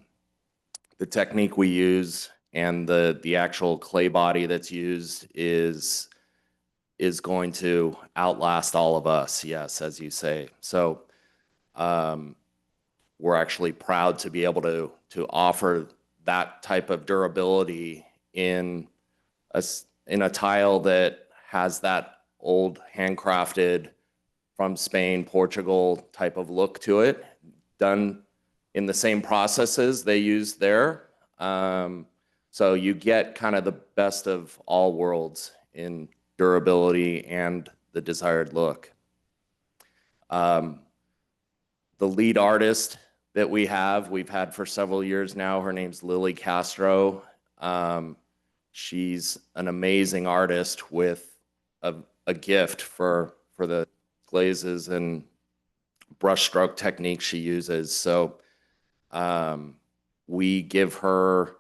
technique we use and the actual clay body that's used is going to outlast all of us, yes, as you say. So we're actually proud to be able to offer that type of durability in a tile that has that old handcrafted from Spain, Portugal type of look to it, done in the same processes they use there. So you get kind of the best of all worlds in durability and the desired look. The lead artist that we've had for several years now, her name's Lily Castro. She's an amazing artist with a gift for the glazes and brushstroke technique she uses. So we give her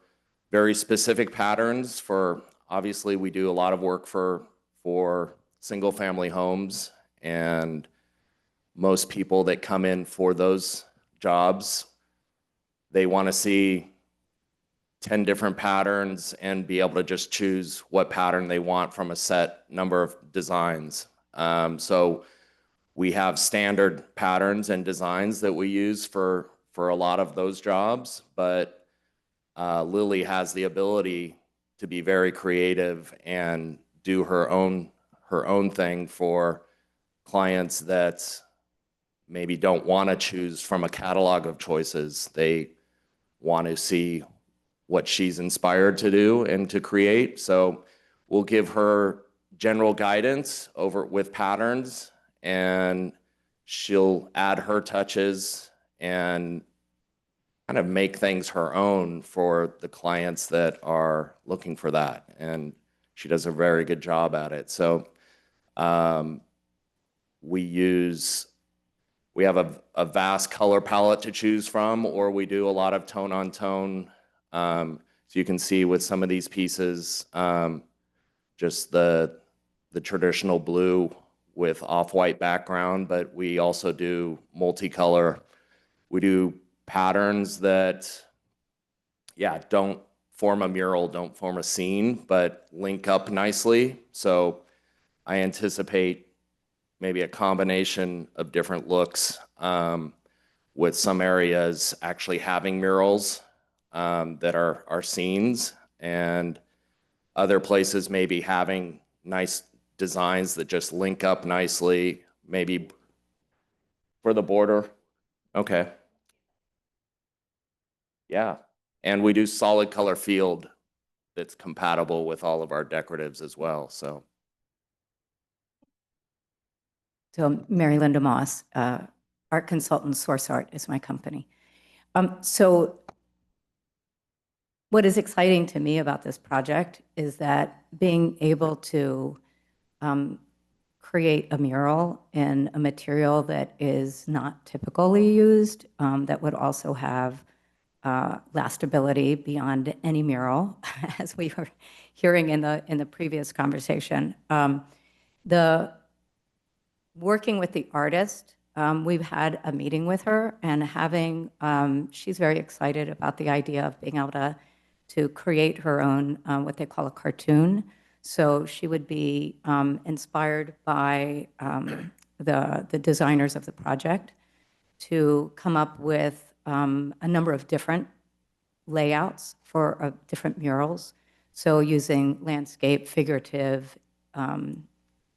very specific patterns for, obviously we do a lot of work for single family homes, and most people that come in for those jobs, they want to see 10 different patterns and be able to just choose what pattern they want from a set number of designs. So we have standard patterns and designs that we use for a lot of those jobs, but Lily has the ability to be very creative and do her own thing for clients that maybe don't want to choose from a catalog of choices. They want to see what she's inspired to do and to create. So we'll give her general guidance over with patterns, and she'll add her touches and kind of make things her own for the clients that are looking for that. And she does a very good job at it. So we have a vast color palette to choose from, or we do a lot of tone on tone. So you can see with some of these pieces, just the traditional blue with off-white background, but we also do multicolor. We do patterns that, yeah, don't form a mural, don't form a scene, but link up nicely. So I anticipate maybe a combination of different looks, with some areas actually having murals that are scenes, and other places maybe having nice designs that just link up nicely, maybe for the border. Okay. Yeah. And we do solid color field that's compatible with all of our decoratives as well. So Mary Linda Moss, art consultant, Source Art is my company. So what is exciting to me about this project is that being able to create a mural in a material that is not typically used, that would also have lastability beyond any mural, as we were hearing in the previous conversation. Working with the artist, we've had a meeting with her, and she's very excited about the idea of being able to create her own, what they call a cartoon. So she would be inspired by the designers of the project to come up with a number of different layouts for different murals. So using landscape, figurative,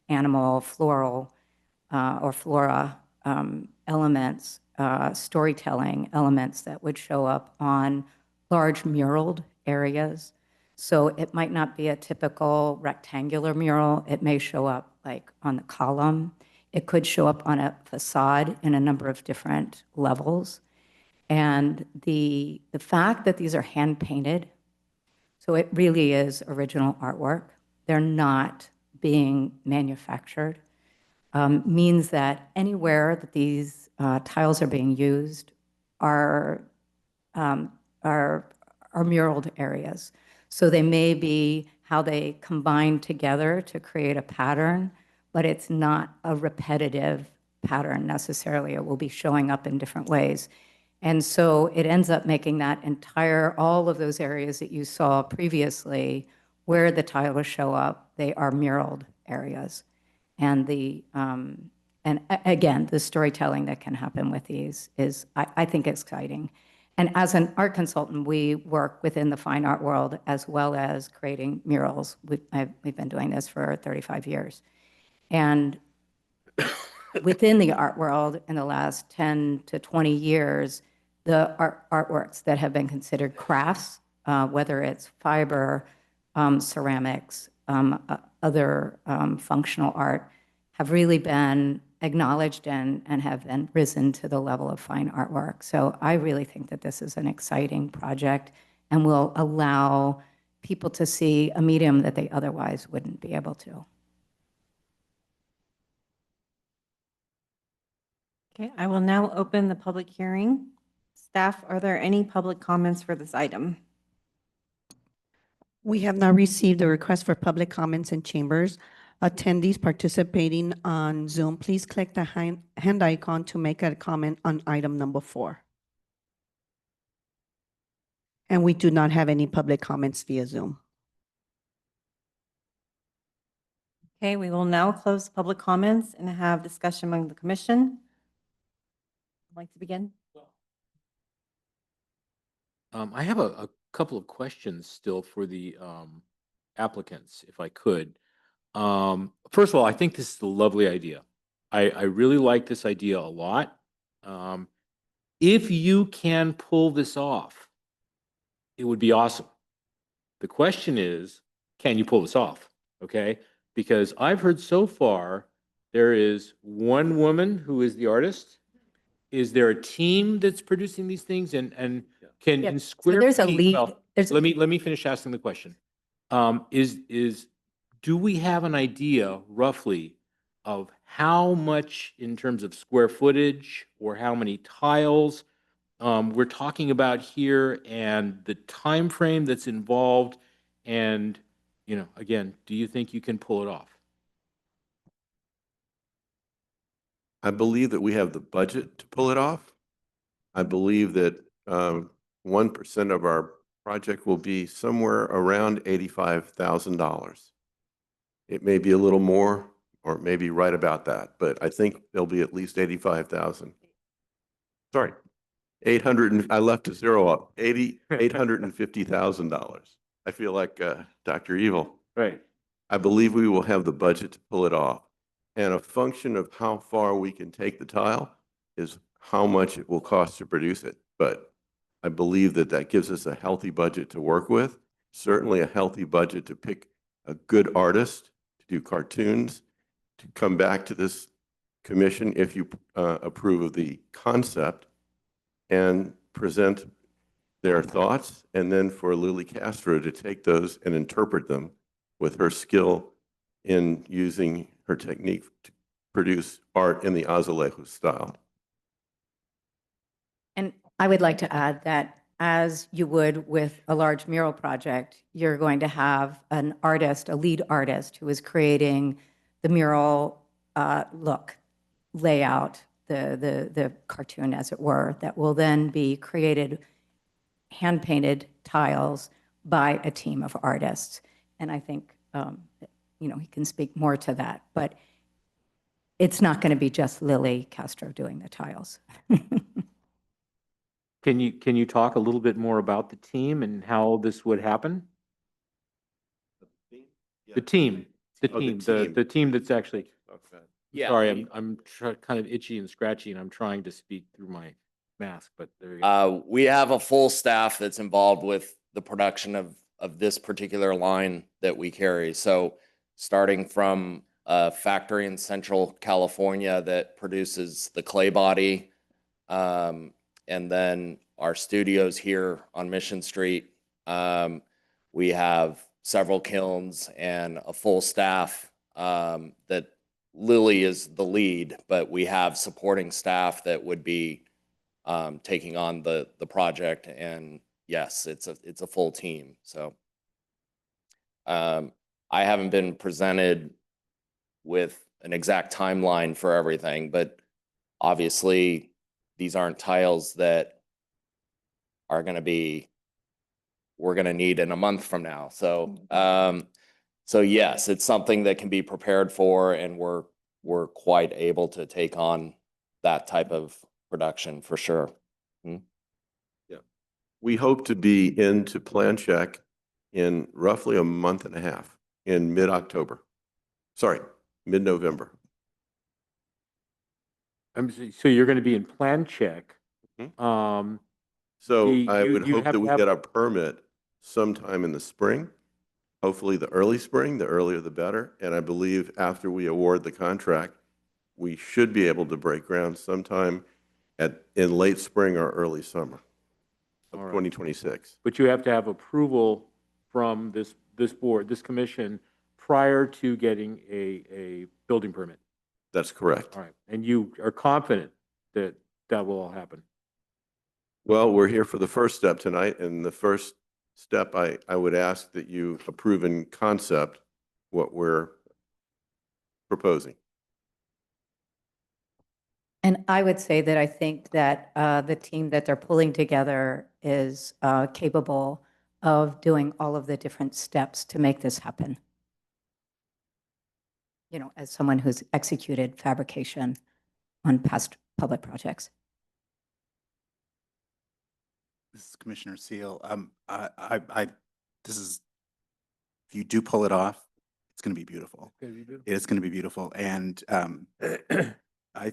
animal, floral, or flora elements, storytelling elements that would show up on large muraled areas. So it might not be a typical rectangular mural. It may show up like on the column. It could show up on a facade in a number of different levels. And the fact that these are hand painted, so it really is original artwork. They're not being manufactured. Means that anywhere that these tiles are being used are muraled areas. So they may be how they combine together to create a pattern, but it's not a repetitive pattern necessarily. It will be showing up in different ways. And so it ends up making that all of those areas that you saw previously where the tiles show up, they are muraled areas. And again, the storytelling that can happen with these is, I think, exciting. And as an art consultant, we work within the fine art world as well as creating murals. We've been doing this for 35 years. And within the art world, in the last 10 to 20 years, the artworks that have been considered crafts, whether it's fiber, ceramics, other functional art, have really been acknowledged and have then risen to the level of fine artwork. So I really think that this is an exciting project and will allow people to see a medium that they otherwise wouldn't be able to. Okay, I will now open the public hearing. Staff, are there any public comments for this item? We have not received a request for public comments in chambers. Attendees participating on Zoom, please click the hand icon to make a comment on item number 4. And we do not have any public comments via Zoom. Okay, we will now close public comments and have discussion among the commission. I'd like to begin. I have a couple of questions still for the applicants, if I could. First of all, I think this is a lovely idea. I really like this idea a lot. If you can pull this off, it would be awesome. The question is, can you pull this off? Okay, because I've heard so far there is one woman who is the artist. Is there a team that's producing these things? And can Yeah, in so square there's a feet? lead- Well, there's a- let me finish asking the question. Do we have an idea roughly of how much in terms of square footage or how many tiles we're talking about here and the time frame that's involved? And, again, do you think you can pull it off? I believe that we have the budget to pull it off. I believe that 1% of our project will be somewhere around $85,000. It may be a little more, or maybe right about that, but I think there'll be at least 85,000. Sorry, 800, I left a zero up, $850,000. I feel like Dr. Evil. Right. I believe we will have the budget to pull it off. And a function of how far we can take the tile is how much it will cost to produce it. But I believe that that gives us a healthy budget to work with, certainly a healthy budget to pick a good artist to do cartoons, to come back to this commission if you approve of the concept and present their thoughts, and then for Lily Castro to take those and interpret them with her skill in using her technique to produce art in the azulejo style. And I would like to add that as you would with a large mural project, you're going to have an artist, a lead artist, who is creating the mural look, layout, the cartoon, as it were, that will then be created, hand-painted tiles by a team of artists. And I think, he can speak more to that, but it's not going to be just Lily Castro doing the tiles. Can you talk a little bit more about the team and how this would happen? The team that's actually. Yeah, Sorry, I'm kind of itchy and scratchy, and I'm trying to speak through my mask, but there you go. we have a full staff that's involved with the production of this particular line that we carry. So starting from a factory in Central California that produces the clay body. And then our studios here on Mission Street. We have several kilns and a full staff that Lily is the lead, but we have supporting staff that would be taking on the project. And yes, it's a full team. So I haven't been presented with an exact timeline for everything, but obviously these aren't tiles that are going to be, we're going to need in a month from now. So, so yes, it's something that can be prepared for, and we're quite able to take on that type of production for sure. Yeah. We hope to be into plan check in roughly a month and a half, in mid-October. Sorry, mid-November. So you're going to be in plan check. So The- I you- would you hope have that to we have- get our permit sometime in the spring, hopefully the early spring, the earlier the better. And I believe after we award the contract, we should be able to break ground sometime in late spring or early summer of All right. 2026. But you have to have approval from this board, this commission, prior to getting a building permit. That's correct. All right. And you are confident that that will all happen? Well, we're here for the first step tonight, and the first step, I would ask that you approve in concept what we're proposing. And I would say that I think that the team that they're pulling together is capable of doing all of the different steps to make this happen. You know, as someone who's executed fabrication on past public projects. This is Commissioner Seal. If you do pull it off, it's going to be beautiful. It is going to be beautiful. And I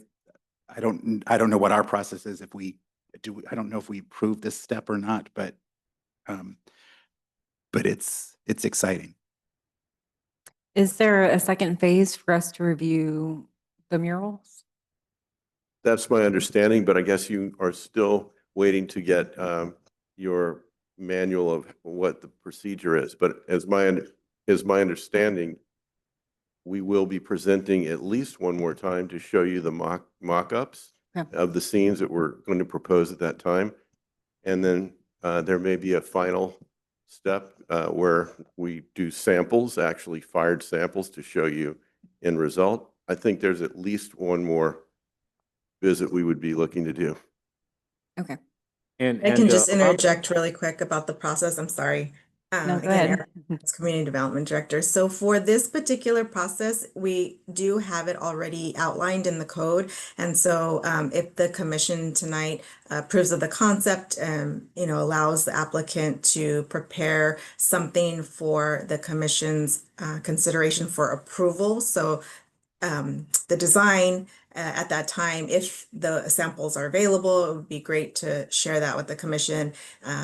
don't know what our process is if we do. I don't know if we approve this step or not, but it's exciting. Is there a second phase for us to review the murals? That's my understanding, but I guess you are still waiting to get your manual of what the procedure is. But as my understanding, we will be presenting at least one more time to show you the mock-ups of the scenes that we're going to propose at that time. And then there may be a final step where we do samples, actually fired samples, to show you end result. I think there's at least one more visit we would be looking to do. Okay. I can just interject really quick about the process. I'm sorry. No, go Again, ahead. Eric's Community Development Director. So for this particular process, we do have it already outlined in the code. And so if the commission tonight approves of the concept, allows the applicant to prepare something for the commission's consideration for approval. So the design at that time, if the samples are available, it would be great to share that with the commission.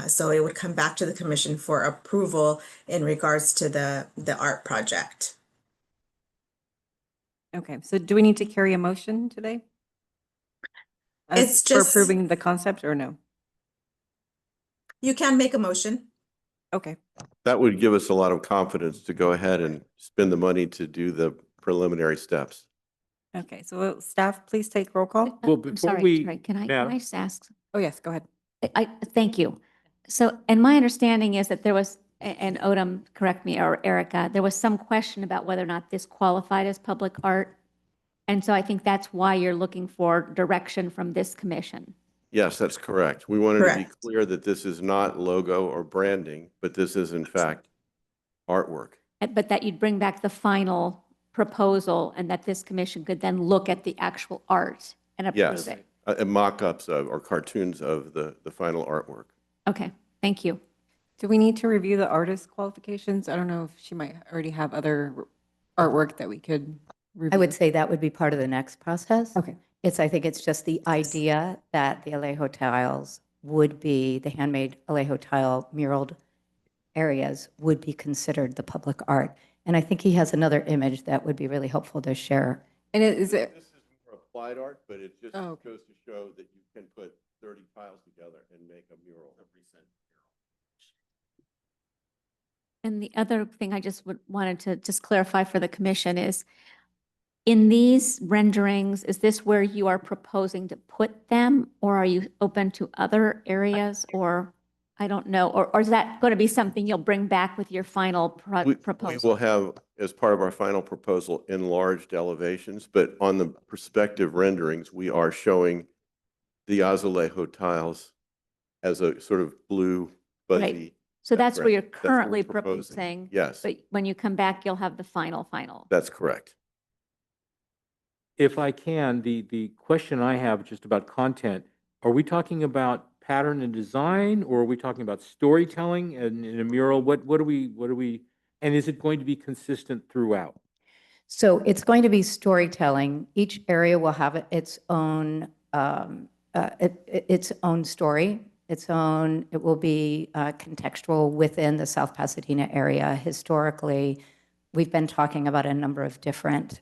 So it would come back to the commission for approval in regards to the art project. Okay, so do we need to carry a motion today? It's For just- approving the concept or no? You can make a motion. Okay. That would give us a lot of confidence to go ahead and spend the money to do the preliminary steps. Okay, so will staff, please take roll call. Well, I'm before sorry, we- sorry, can I Madam? just ask? Oh, yes, go ahead. Thank you. So, and my understanding is that there was, and Odom, correct me, or Erica, there was some question about whether or not this qualified as public art. And so I think that's why you're looking for direction from this commission. Yes, that's correct. We wanted to be Correct. clear that this is not logo or branding, but this is in fact artwork. But that you'd bring back the final proposal and that this commission could then look at the actual art and approve Yes, it. mock-ups of or cartoons of the final artwork. Okay, thank you. Do we need to review the artist qualifications? I don't know if she might already have other artwork that we could review. I would say that would be part of the next process. Okay. I think it's just the idea that the Alejo tiles would be, the handmade Alejo tile muraled areas would be considered the public art. And I think he has another image that would be really helpful to share. And is it, This is more applied art, but it just Oh, okay. goes to show that you can put 30 tiles together and make a mural. And the other thing I just wanted to just clarify for the commission is, in these renderings, is this where you are proposing to put them, or are you open to other areas, or I don't know, or is that going to be something you'll bring back with your final We proposal? will have, as part of our final proposal, enlarged elevations, but on the perspective renderings, we are showing the azulejo tiles as a sort of blue fuzzy. Right. So that's where you're That's what we're currently proposing. proposing. Yes, But when you come back, you'll have the final. that's correct. If I can, the question I have just about content, are we talking about pattern and design, or are we talking about storytelling and in a mural? What are we, and is it going to be consistent throughout? So it's going to be storytelling. Each area will have its own its own story, it will be contextual within the South Pasadena area. Historically, we've been talking about a number of different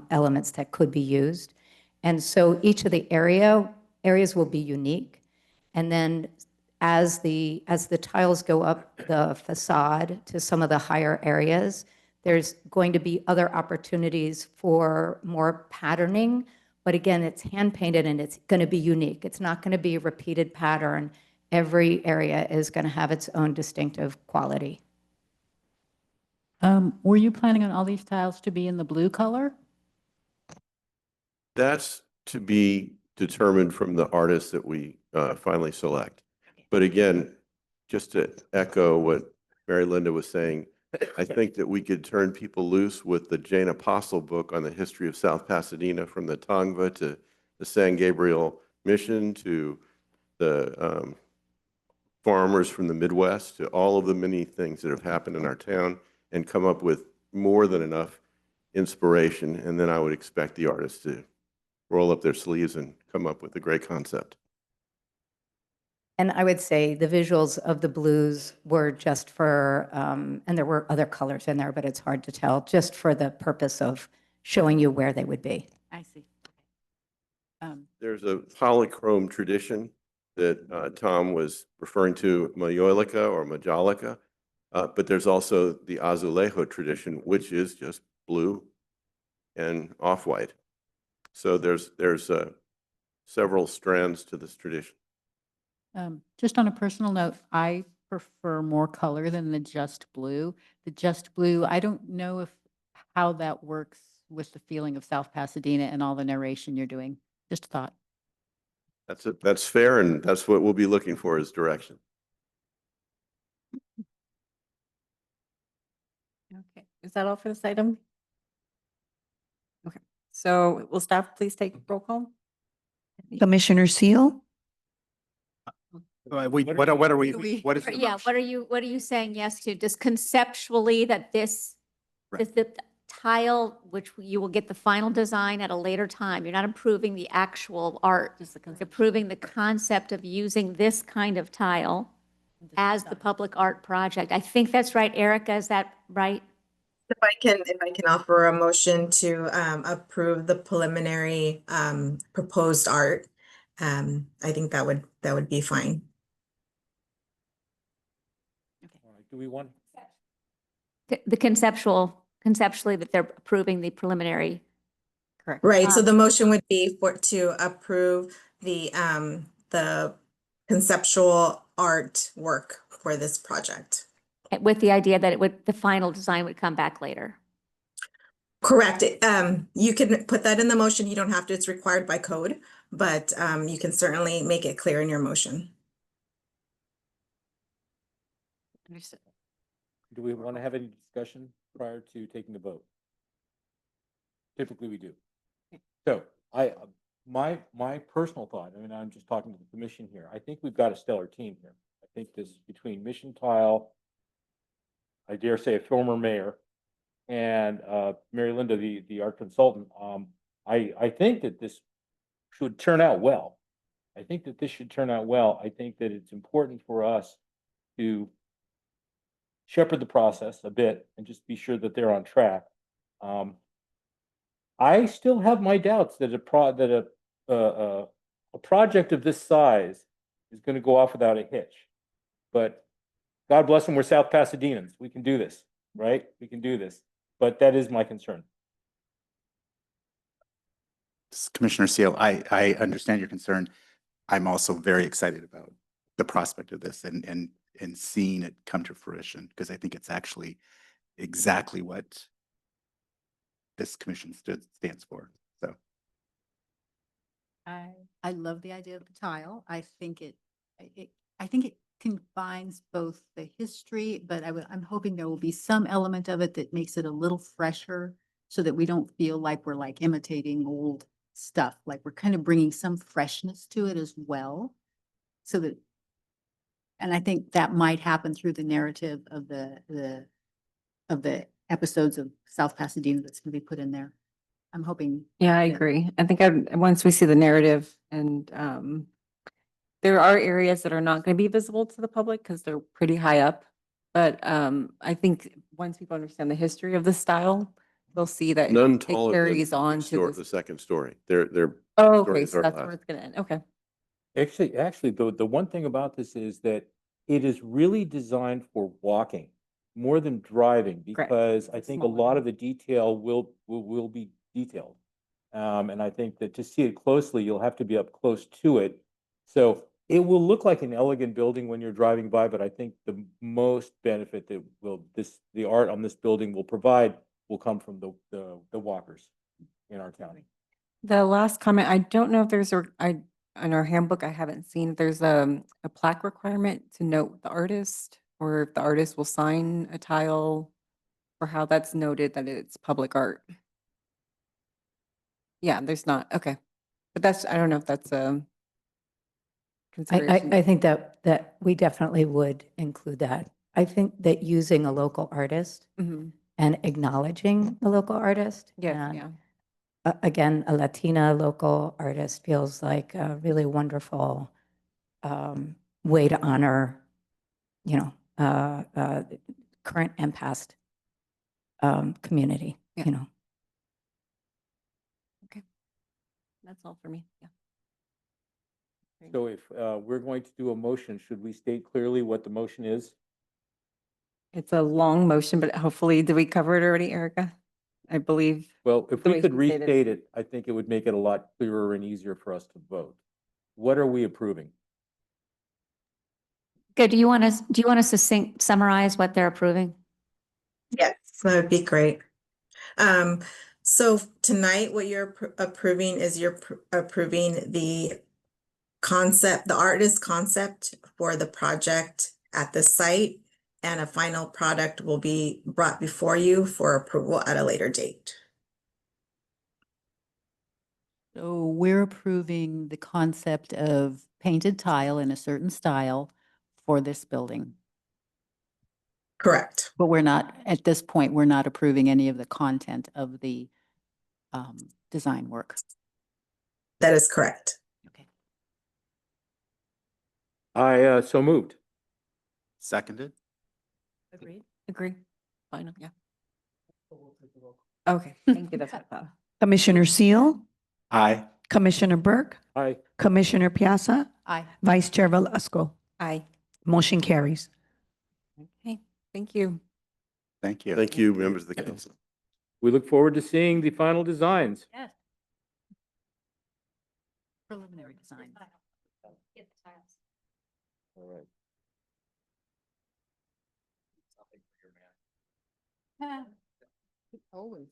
elements that could be used. And so each of the areas will be unique. And then as the tiles go up the facade to some of the higher areas, there's going to be other opportunities for more patterning. But again, it's hand painted and it's going to be unique. It's not going to be a repeated pattern. Every area is going to have its own distinctive quality. were you planning on all these tiles to be in the blue color? That's to be determined from the artists that we finally select. But again, just to echo what Mary Linda was saying, I think that we could turn people loose with the Jane Apostle book on the history of South Pasadena, from the Tongva to the San Gabriel Mission to the farmers from the Midwest, to all of the many things that have happened in our town, and come up with more than enough inspiration. And then I would expect the artists to roll up their sleeves and come up with a great concept. And I would say the visuals of the blues were just for, and there were other colors in there, but it's hard to tell, just for the purpose of showing you where they would be. I see. There's a polychrome tradition that Tom was referring to, Majolica or Majolica, but there's also the azulejo tradition, which is just blue and off-white. So there's several strands to this tradition. Just on a personal note, I prefer more color than the just blue. The just blue, I don't know how that works with the feeling of South Pasadena and all the narration you're doing. Just a thought. That's fair, and that's what we'll be looking for, is direction. Okay, is that all for this item? Okay, so will staff please take roll call? Commissioner Seal, What are we, what is? the Yeah, motion? what are you saying yes to? Just conceptually that this, Right. the tile, which you will get the final design at a later time. You're not approving the actual art. You're approving the concept of using this kind of tile as the public art project. I think that's right, Erica, is that right? If I can offer a motion to approve the preliminary proposed art, I think that would be fine. All right, do we want? The conceptually that they're approving the preliminary. Correct. Right, so the motion would be to approve the conceptual art work for this project. With the idea that the final design would come back later. Correct. You can put that in the motion. You don't have to, it's required by code, but you can certainly make it clear in your motion. Understood. Do we want to have any discussion prior to taking the vote? Typically, we do. So my personal thought, I mean, I'm just talking to the commission here. I think we've got a stellar team here. I think this, between Mission Tile, I dare say a former mayor, and Mary Linda, the art consultant, I think that this should turn out well. I think that this should turn out well. I think that it's important for us to shepherd the process a bit and just be sure that they're on track. I still have my doubts that a project of this size is going to go off without a hitch. But God bless them, we're South Pasadenans. We can do this, right? We can do this. But that is my concern. Commissioner Seal, I understand your concern. I'm also very excited about the prospect of this and seeing it come to fruition, because I think it's actually exactly what this commission stands for. So I love the idea of the tile. I think it combines both the history, but I'm hoping there will be some element of it that makes it a little fresher so that we don't feel like we're like imitating old stuff. Like we're kind of bringing some freshness to it as well. So that, and I think that might happen through the narrative of the episodes of South Pasadena that's going to be put in there. I'm hoping. Yeah, I that- agree. I think once we see the narrative and there are areas that are not going to be visible to the public because they're pretty high up. But I think once people understand the history of the style, they'll see that None it taller than carries on to the this. second story. They're Oh, okay, stories so are that's where less. it's going to end. Okay. Actually, the one thing about this is that it is really designed for walking more than driving, Correct. because I It's think a smaller. lot of the detail will be detailed. And I think that to see it closely, you'll have to be up close to it. So it will look like an elegant building when you're driving by, but I think the most benefit that the art on this building will provide will come from the walkers in our county. The last comment, I don't know if there's in our handbook, I haven't seen if there's a plaque requirement to note the artist or if the artist will sign a tile or how that's noted that it's public art. Yeah, there's not. Okay. But I don't know if that's a consideration. I think that we definitely would include that. I think that using a local artist Mhm. and acknowledging the local artist. Yes, and, yeah. Again, a Latina local artist feels like a really wonderful way to honor, current and past community, Yeah. you know. Okay. That's all for me. Yeah. So if we're going to do a motion, should we state clearly what the motion is? It's a long motion, but hopefully, did we cover it already, Erica? I believe. Well, if The we way could she stated. restate it, I think it would make it a lot clearer and easier for us to vote. What are we approving? Good. Do you want to summarize what they're approving? Yes, that would be great. So tonight, what you're approving is approving the artist concept for the project at the site, and a final product will be brought before you for approval at a later date. So we're approving the concept of painted tile in a certain style for this building. Correct. But at this point, we're not approving any of the content of the design work. That is correct. Okay. I so moved. seconded. Agreed. Agree. Final, yeah. Okay, thank you. That's what I thought. Commissioner Seal, Aye. Commissioner Burke, Aye. Commissioner Piazza, Aye. Vice Chair Velasco. Aye. Motion carries. Okay, thank you. Thank you. Thank you, members of the council. We look forward to seeing the final designs. Yes. Preliminary design. All right. Always.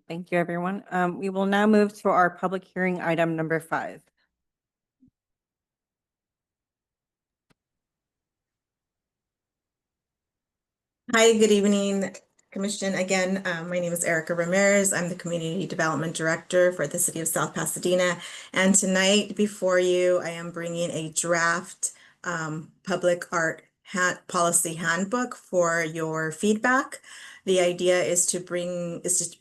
Thank you, everyone. We will now move to our public hearing item number 5. Hi, good evening, Commission. Again, my name is Erica Ramirez. I'm the Community Development Director for the City of South Pasadena. And tonight before you, I am bringing a draft public art policy handbook for your feedback. The idea is to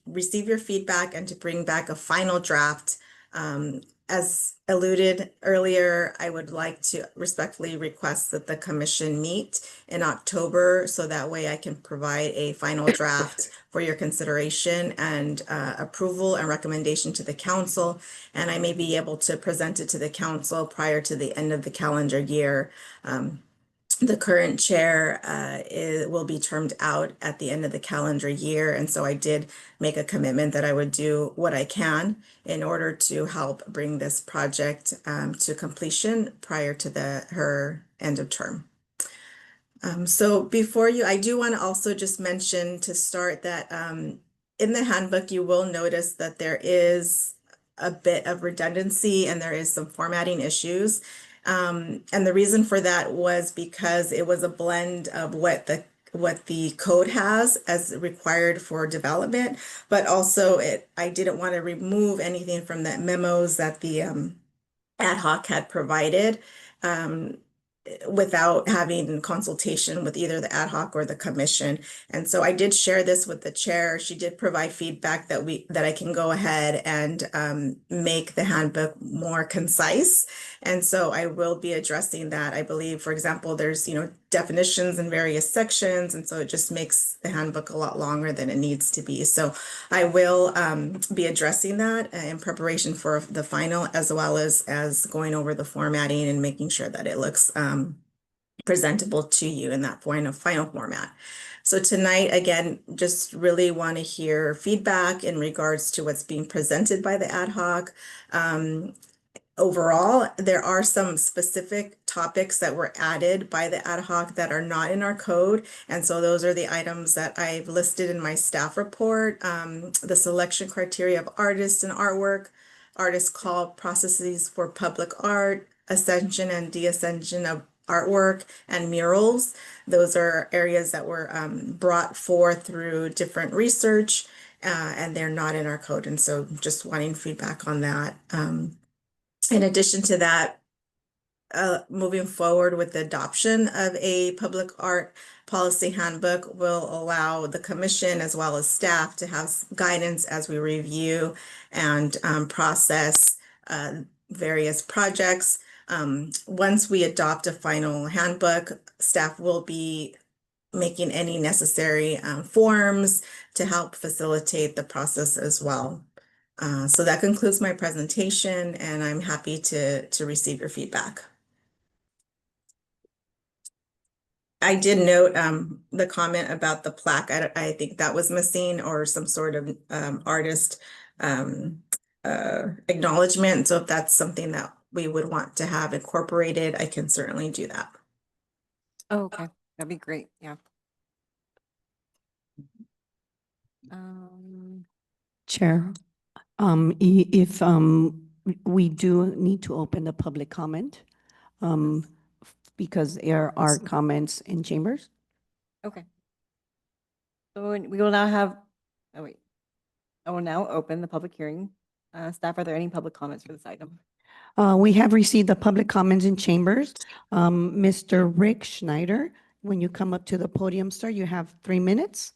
receive your feedback and to bring back a final draft As alluded earlier, I would like to respectfully request that the commission meet in October so that way I can provide a final draft for your consideration and approval and recommendation to the council. And I may be able to present it to the council prior to the end of the calendar year. The current chair will be termed out at the end of the calendar year. And so I did make a commitment that I would do what I can in order to help bring this project to completion prior to her end of term. So before you, I do want to also just mention to start that in the handbook, you will notice that there is a bit of redundancy and there is some formatting issues. And the reason for that was because it was a blend of what the code has as required for development, but also I didn't want to remove anything from the memos that the ad hoc had provided without having consultation with either the ad hoc or the commission. And so I did share this with the chair. She did provide feedback that I can go ahead and make the handbook more concise. And so I will be addressing that. I believe, for example, there's, definitions in various sections. And so it just makes the handbook a lot longer than it needs to be. So I will be addressing that in preparation for the final, as well as going over the formatting and making sure that it looks presentable to you in that final format. So tonight, again, just really want to hear feedback in regards to what's being presented by the ad hoc. Overall, there are some specific topics that were added by the ad hoc that are not in our code. And so those are the items that I've listed in my staff report. The selection criteria of artists and artwork, artist call processes for public art, ascension and deascension of artwork, and murals. Those are areas that were brought forth through different research, and they're not in our code. And so just wanting feedback on that. In addition to that, moving forward with the adoption of a public art policy handbook will allow the commission as well as staff to have guidance as we review and process various projects. Once we adopt a final handbook, staff will be making any necessary forms to help facilitate the process as well. So that concludes my presentation, and I'm happy to receive your feedback. I did note the comment about the plaque. I think that was missing, or some sort of artist acknowledgement. So if that's something that we would want to have incorporated, I can certainly do that. Oh, okay. That'd be great. Yeah. Chair, if we do need to open the public comment, because there are comments in chambers. Okay. So we will now have, oh wait. I will now open the public hearing. Staff, are there any public comments for this item? We have received the public comments in chambers. Mr. Rick Schneider, when you come up to the podium, sir, you have 3 minutes.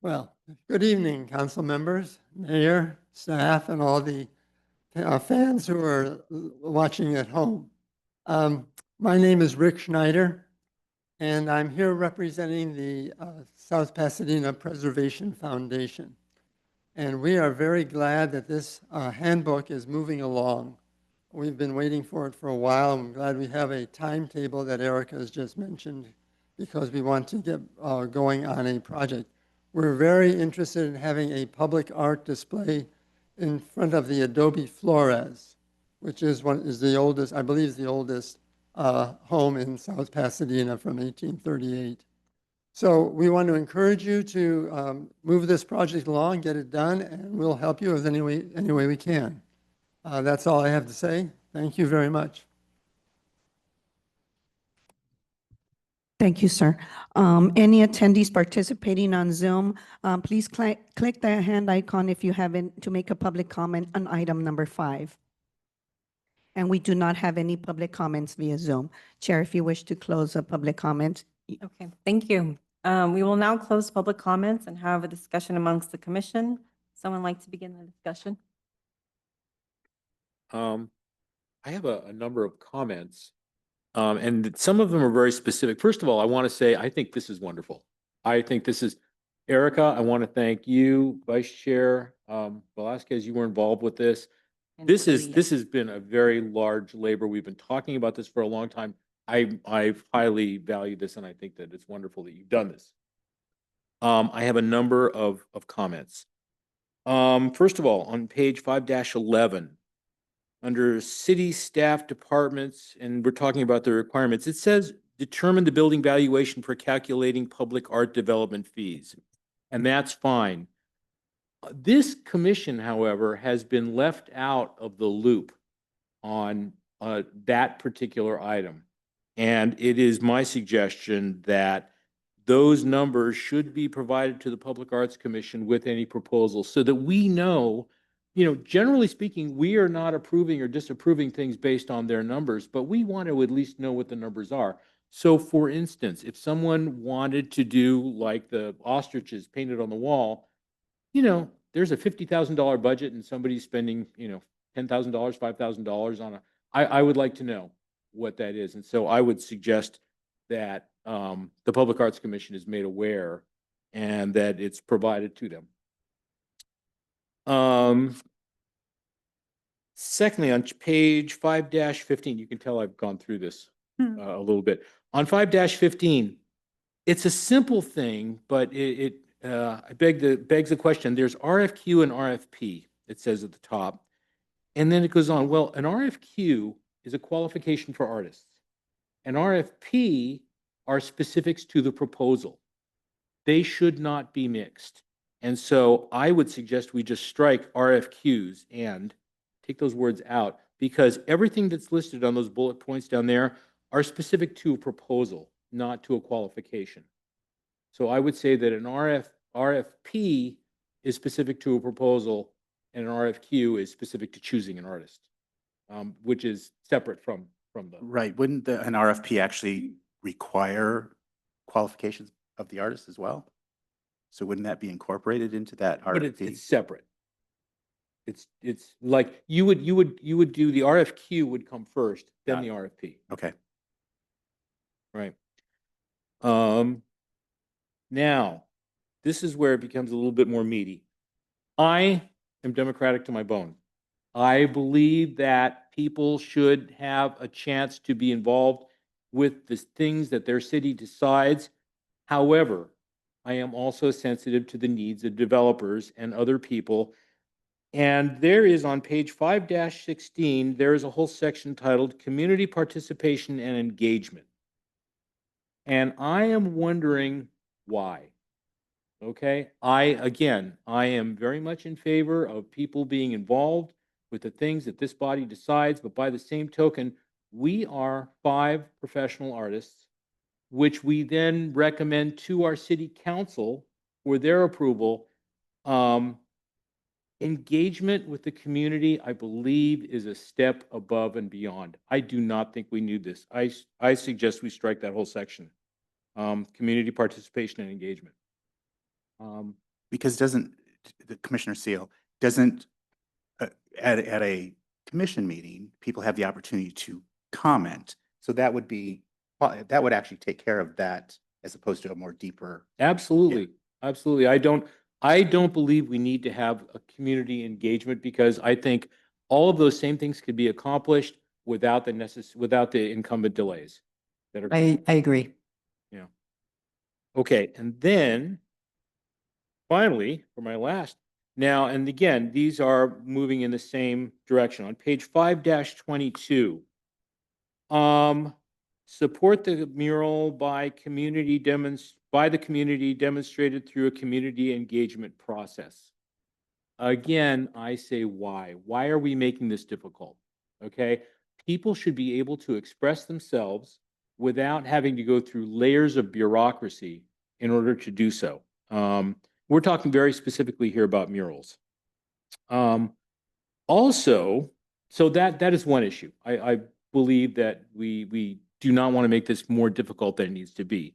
Well, good evening, council members, mayor, staff, and all the fans who are watching at home. My name is Rick Schneider, and I'm here representing the South Pasadena Preservation Foundation. And we are very glad that this handbook is moving along. We've been waiting for it for a while. I'm glad we have a timetable that Erica has just mentioned, because we want to get going on a project. We're very interested in having a public art display in front of the Adobe Flores, which is the oldest, I believe is the oldest home in South Pasadena from 1838. So we want to encourage you to move this project along, get it done, and we'll help you as any way we can. That's all I have to say. Thank you very much. Thank you, sir. Any attendees participating on Zoom, please click the hand icon if you haven't, to make a public comment on item number 5. And we do not have any public comments via Zoom. Chair, if you wish to close a public comment. Okay, thank you. We will now close public comments and have a discussion amongst the commission. Someone like to begin the discussion? I have a number of comments, and some of them are very specific. First of all, I want to say I think this is wonderful. I think this is, Erica, I want to thank you, Vice Chair Velasquez, you were involved with this. And This Celia. has been a very large labor. We've been talking about this for a long time. I've highly valued this, and I think that it's wonderful that you've done this. I have a number of comments. First of all, on page 5-11, under city staff departments, and we're talking about the requirements, it says determine the building valuation for calculating public art development fees. And that's fine. This commission, however, has been left out of the loop on that particular item. And it is my suggestion that those numbers should be provided to the Public Arts Commission with any proposals so that we know, generally speaking, we are not approving or disapproving things based on their numbers, but we want to at least know what the numbers are. So for instance, if someone wanted to do like the ostriches painted on the wall, there's a $50,000 budget and somebody's spending, $10,000, $5,000 on I would like to know what that is. And so I would suggest that the Public Arts Commission is made aware and that it's provided to them. Secondly, on page 5-15, you can tell I've gone through this a little bit. On 5-15, it's a simple thing, but it begs the question. There's RFQ and RFP, it says at the top. And then it goes on, well, an RFQ is a qualification for artists. An RFP are specifics to the proposal. They should not be mixed. And so I would suggest we just strike RFQs and take those words out, because everything that's listed on those bullet points down there are specific to a proposal, not to a qualification. So I would say that an RFP is specific to a proposal and an RFQ is specific to choosing an artist, which is separate from the. Right. Wouldn't an RFP actually require qualifications of the artist as well? So wouldn't that be incorporated into that RFP? But it's separate. It's like you would do the RFQ would come first, then the RFP. Okay. Right. Now, this is where it becomes a little bit more meaty. I am Democratic to my bone. I believe that people should have a chance to be involved with the things that their city decides. However, I am also sensitive to the needs of developers and other people. And there is on page 5-16, there is a whole section titled Community Participation and Engagement. And I am wondering why. Okay, I am very much in favor of people being involved with the things that this body decides, but by the same token, we are 5 professional artists, which we then recommend to our city council for their approval. Engagement with the community, I believe, is a step above and beyond. I do not think we need this. I suggest we strike that whole section. Community participation and engagement. Because the Commissioner Seal doesn't at a commission meeting, people have the opportunity to comment. So that would actually take care of that as opposed to a more deeper. Absolutely. Yeah. Absolutely. I don't believe we need to have a community engagement, because I think all of those same things could be accomplished without the incumbent delays that are. I agree. Yeah. Okay. And then finally, for my last, now, and again, these are moving in the same direction. On page 5-22, support the mural by the community demonstrated through a community engagement process. Again, I say why? Why are we making this difficult? Okay, people should be able to express themselves without having to go through layers of bureaucracy in order to do so. We're talking very specifically here about murals. Also, so that is one issue. I believe that we do not want to make this more difficult than it needs to be.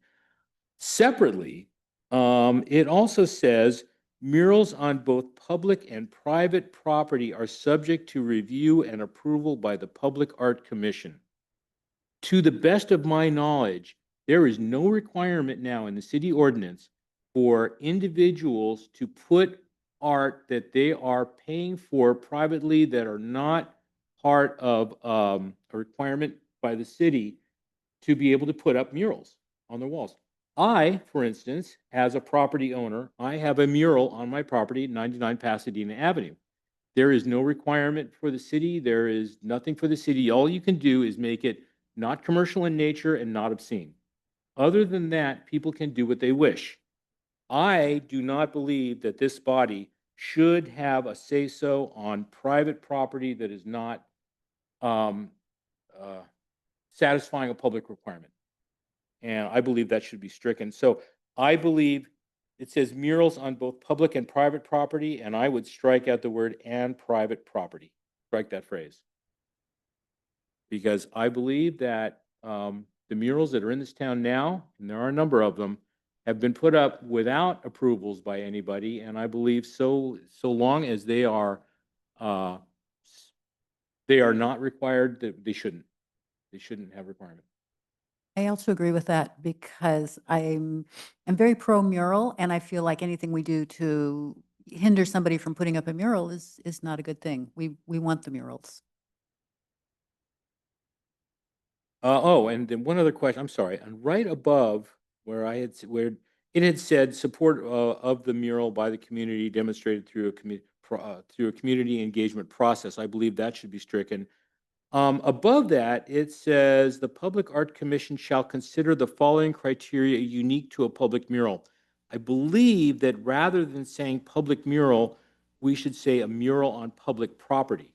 Separately, it also says murals on both public and private property are subject to review and approval by the Public Art Commission. To the best of my knowledge, there is no requirement now in the city ordinance for individuals to put art that they are paying for privately that are not part of a requirement by the city to be able to put up murals on their walls. I, for instance, as a property owner, I have a mural on my property, 99 Pasadena Avenue. There is no requirement for the city. There is nothing for the city. All you can do is make it not commercial in nature and not obscene. Other than that, people can do what they wish. I do not believe that this body should have a say-so on private property that is not satisfying a public requirement. And I believe that should be stricken. So I believe it says murals on both public and private property, and I would strike out the word "and private property." Strike that phrase. Because I believe that the murals that are in this town now, and there are a number of them, have been put up without approvals by anybody, and I believe so long as they are not required, that they shouldn't have requirement. I also agree with that because I'm very pro mural, and I feel like anything we do to hinder somebody from putting up a mural is not a good thing. We want the murals. And then one other question. I'm sorry. And right above where where it had said support of the mural by the community demonstrated through a community engagement process. I believe that should be stricken. Above that, it says the Public Art Commission shall consider the following criteria unique to a public mural. I believe that rather than saying public mural, we should say a mural on public property.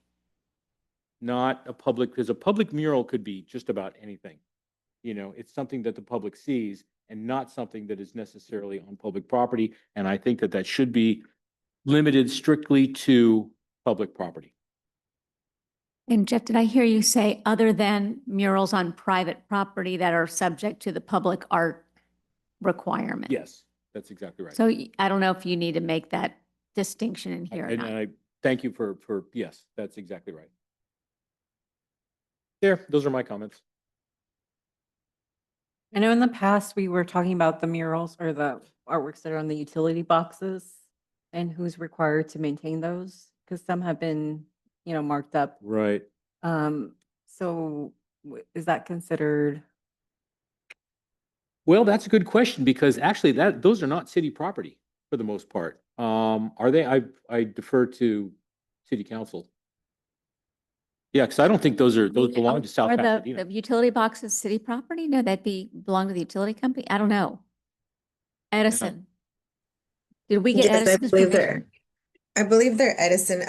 Not a public, because a public mural could be just about anything. You know, it's something that the public sees and not something that is necessarily on public property. And I think that that should be limited strictly to public property. And Jeff, did I hear you say other than murals on private property that are subject to the public art requirement? Yes, that's exactly right. So I don't know if you need to make that distinction in here or And not. I thank you for, yes, that's exactly right. There, those are my comments. I know in the past, we were talking about the murals or the artworks that are on the utility boxes and who's required to maintain those, because some have been, marked up. Right. So is that considered? Well, that's a good question because actually those are not city property for the most part. Are they? I defer to city council. Yeah, because I don't think those belong to South Or Pasadena. the utility boxes city property? No, that'd belong to the utility company? I don't know. Edison. Did we get Yes, Edison's permission? I believe they're Edison.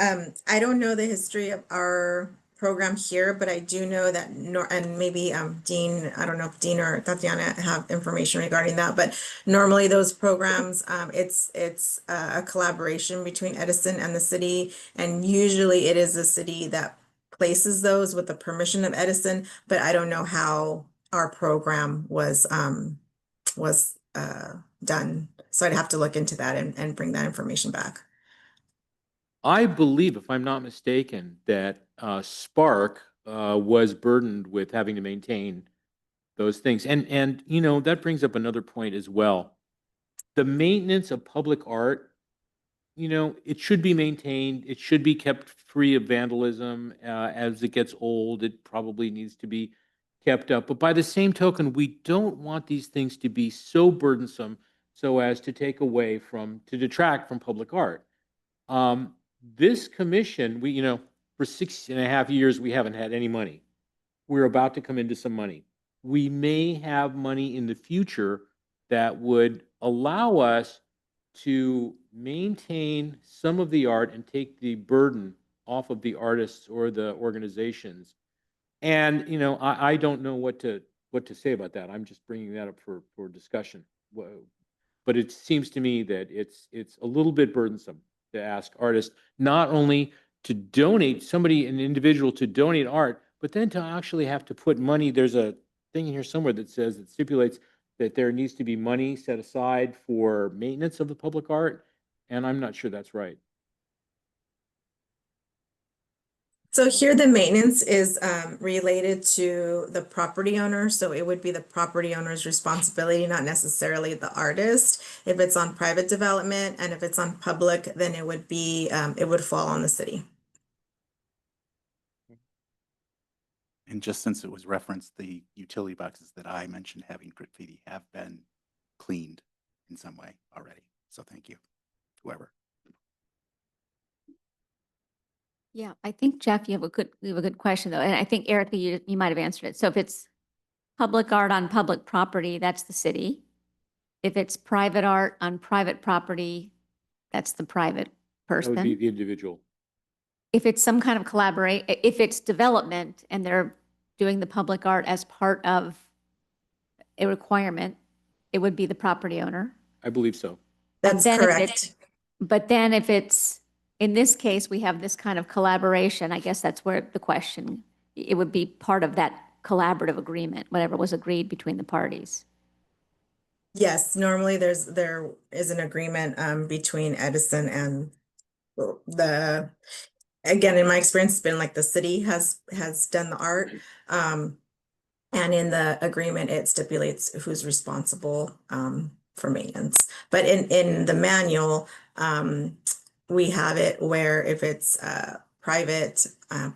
I don't know the history of our program here, but I do know that and maybe Dean, I don't know if Dean or Tatiana have information regarding that, but normally those programs, it's a collaboration between Edison and the city, and usually it is the city that places those with the permission of Edison, but I don't know how our program was done. So I'd have to look into that and bring that information back. I believe, if I'm not mistaken, that Spark was burdened with having to maintain those things. And that brings up another point as well. The maintenance of public art, it should be maintained. It should be kept free of vandalism. As it gets old, it probably needs to be kept up. But by the same token, we don't want these things to be so burdensome so as to to detract from public art. This commission, for 6.5 years, we haven't had any money. We're about to come into some money. We may have money in the future that would allow us to maintain some of the art and take the burden off of the artists or the organizations. And, I don't know what to say about that. I'm just bringing that up for discussion. But it seems to me that it's a little bit burdensome to ask artists not only to donate, an individual to donate art, but then to actually have to put money. There's a thing in here somewhere that says, that stipulates that there needs to be money set aside for maintenance of the public art, and I'm not sure that's right. So here the maintenance is related to the property owner, so it would be the property owner's responsibility, not necessarily the artist. If it's on private development and if it's on public, then it would be it would fall on the city. And just since it was referenced, the utility boxes that I mentioned having graffiti have been cleaned in some way already. So thank you, whoever. Yeah, I think Jeff, you have a good question though. And I think Erica, you might have answered it. So if it's public art on public property, that's the city. If it's private art on private property, that's the private That would be person. the individual. If it's some kind of if it's development and they're doing the public art as part of a requirement, it would be the property owner. I believe so. That's then if correct. But then if it's, in this case, we have this kind of collaboration, I guess that's where the question, it would be part of that collaborative agreement, whatever was agreed between the parties. Yes, normally there is an agreement between Edison and the, again, in my experience, it's been like the city has done the art. And in the agreement, it stipulates who's responsible for maintenance. But in the manual, we have it where if it's private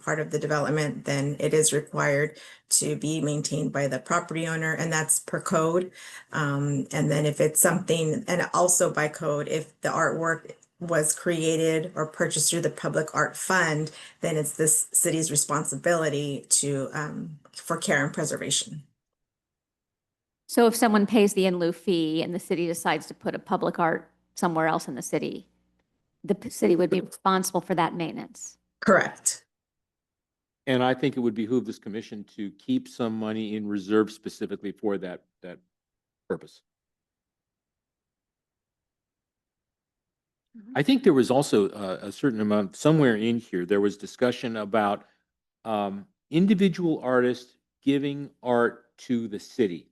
part of the development, then it is required to be maintained by the property owner, and that's per code. And then if it's something, and also by code, if the artwork was created or purchased through the public art fund, then it's this city's responsibility to for care and preservation. So if someone pays the in lieu fee and the city decides to put a public art somewhere else in the city would be responsible for that maintenance. Correct. And I think it would behoove this commission to keep some money in reserve specifically for that purpose. I think there was also a certain amount, somewhere in here, there was discussion about individual artists giving art to the city.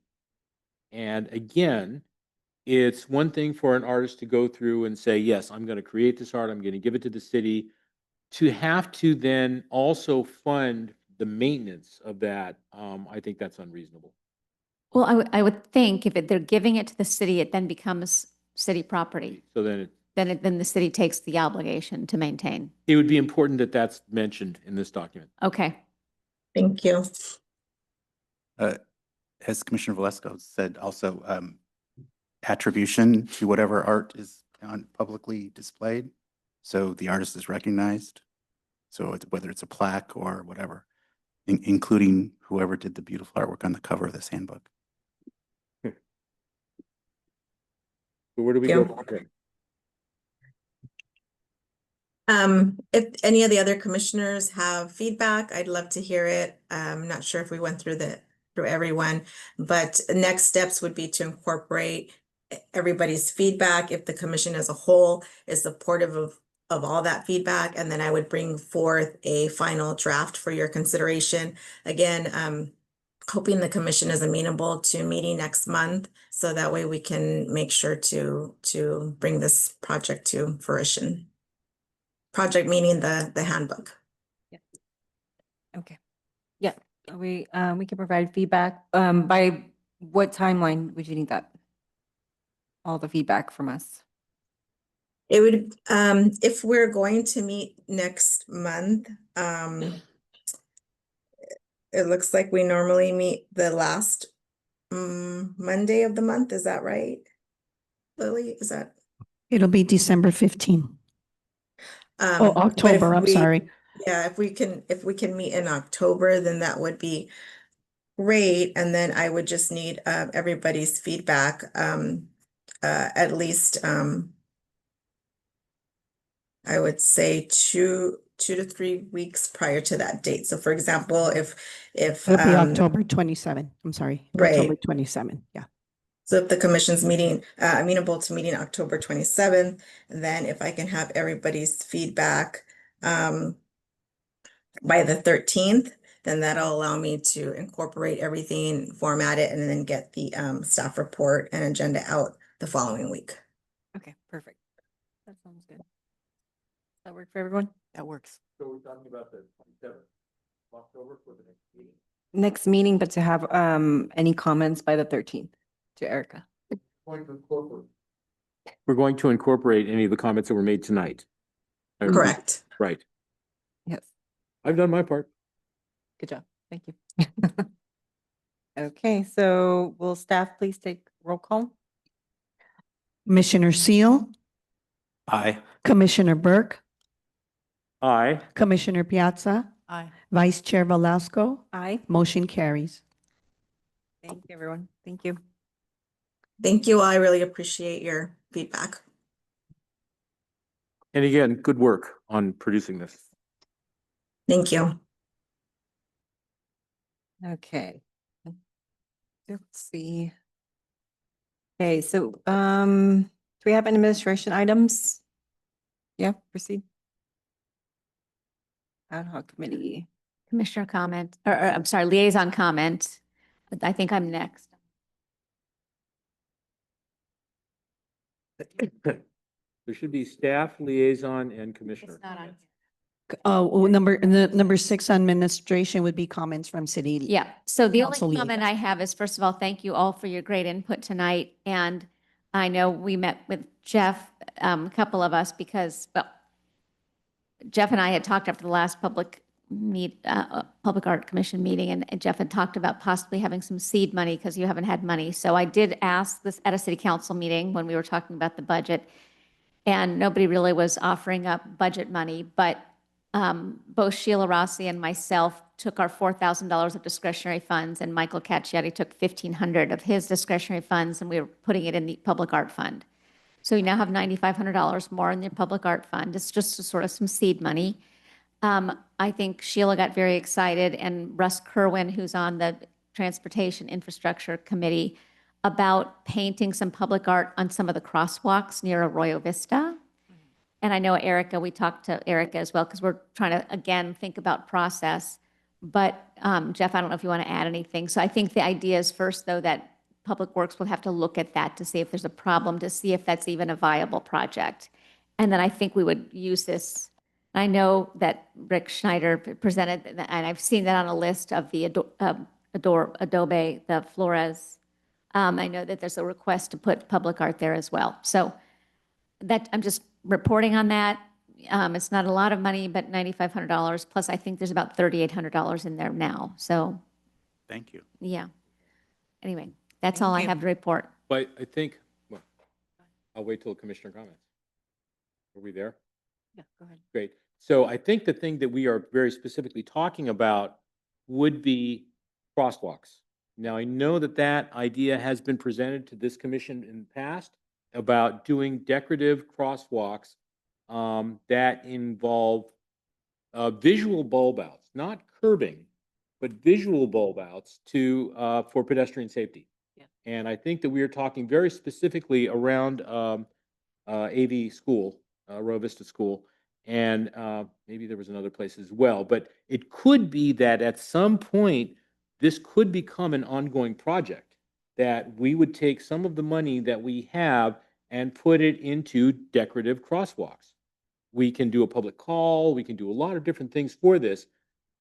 And again, it's one thing for an artist to go through and say, yes, I'm going to create this art, I'm going to give it to the city. To have to then also fund the maintenance of that, I think that's unreasonable. Well, I would think if they're giving it to the city, it then becomes city property. So then Then the city takes the obligation to maintain. it would be important that that's mentioned in this document. Okay. Thank you. As Commissioner Valesco said, also attribution to whatever art is publicly displayed. So the artist is recognized. So whether it's a plaque or whatever, including whoever did the beautiful artwork on the cover of this handbook. So where do we go from here? If any of the other commissioners have feedback, I'd love to hear it. I'm not sure if we went through everyone, but next steps would be to incorporate everybody's feedback if the commission as a whole is supportive of all that feedback, and then I would bring forth a final draft for your consideration. Again, hoping the commission is amenable to meeting next month, so that way we can make sure to bring this project to fruition. Project meaning the handbook. Okay. Yeah, we can provide feedback. By what timeline would you need that? All the feedback from us? It would, if we're going to meet next month, it looks like we normally meet the last Monday of the month. Is that right, Lily? Is that? It'll be December 15. But if October, I'm sorry. Yeah, if we can meet in October, then that would be great. And then I would just need everybody's feedback, at least I would say two to 3 weeks prior to that date. So for example, if It'll be October 27. I'm sorry. Right. October 27. Yeah. So if the commission's meeting, amenable to meeting October 27th, then if I can have everybody's feedback by the 13th, then that'll allow me to incorporate everything, format it, and then get the staff report and agenda out the following week. Okay, perfect. That sounds good. Does that work for everyone? That works. So we're talking about the 27th of October for the next meeting. Next meeting, but to have any comments by the 13th to Erica. We're going to incorporate any of the comments that were made tonight. Correct. Right. Yes. I've done my part. Good job. Thank you. Okay, so will staff please take roll call? Commissioner Seal, Aye. Commissioner Burke, Aye. Commissioner Piazza, Aye. Vice Chair Velasco, Aye. motion carries. Thank you, everyone. Thank you. Thank you. I really appreciate your feedback. And again, good work on producing this. Thank you. Okay. Let's see. Okay, so do we have any administration items? Yeah, proceed. Ad hoc committee. Commissioner comment, or I'm sorry, liaison comment. I think I'm next. There should be staff, liaison, and commissioner. It's not on. Number 6 administration would be comments from city. Yeah, so the only Council comment I have is, first of all, thank you all for your great input tonight. And I know we met with Jeff, a couple of us, because, well, Jeff and I had talked after the last public art commission meeting, and Jeff had talked about possibly having some seed money because you haven't had money. So I did ask this at a city council meeting when we were talking about the budget, and nobody really was offering up budget money, but both Sheila Rossi and myself took our $4,000 of discretionary funds, and Michael Cacciati took $1,500 of his discretionary funds, and we were putting it in the public art fund. So you now have $9,500 more in the public art fund. It's just sort of some seed money. I think Sheila got very excited, and Russ Kerwin, who's on the Transportation Infrastructure Committee, about painting some public art on some of the crosswalks near Arroyo Vista. And I know Erica, we talked to Erica as well, because we're trying to, again, think about process. But Jeff, I don't know if you want to add anything. So I think the idea is first, though, that Public Works will have to look at that to see if there's a problem, to see if that's even a viable project. And then I think we would use this. I know that Rick Schneider presented, and I've seen that on a list of the Adobe, the Flores. I know that there's a request to put public art there as well. So that, I'm just reporting on that. It's not a lot of money, but $9,500, plus I think there's about $3,800 in there now. So, Thank you. yeah. Anyway, that's all I have to report. But I think, well, I'll wait till commissioner comments. Are we there? Yeah, go ahead. Great. So I think the thing that we are very specifically talking about would be crosswalks. Now, I know that that idea has been presented to this commission in the past about doing decorative crosswalks that involve visual bulb outs, not curbing, but visual bulb outs to for pedestrian safety. Yeah. And I think that we are talking very specifically around AV school, Arroyo Vista School, and maybe there was another place as well. But it could be that at some point, this could become an ongoing project, that we would take some of the money that we have and put it into decorative crosswalks. We can do a public call, we can do a lot of different things for this,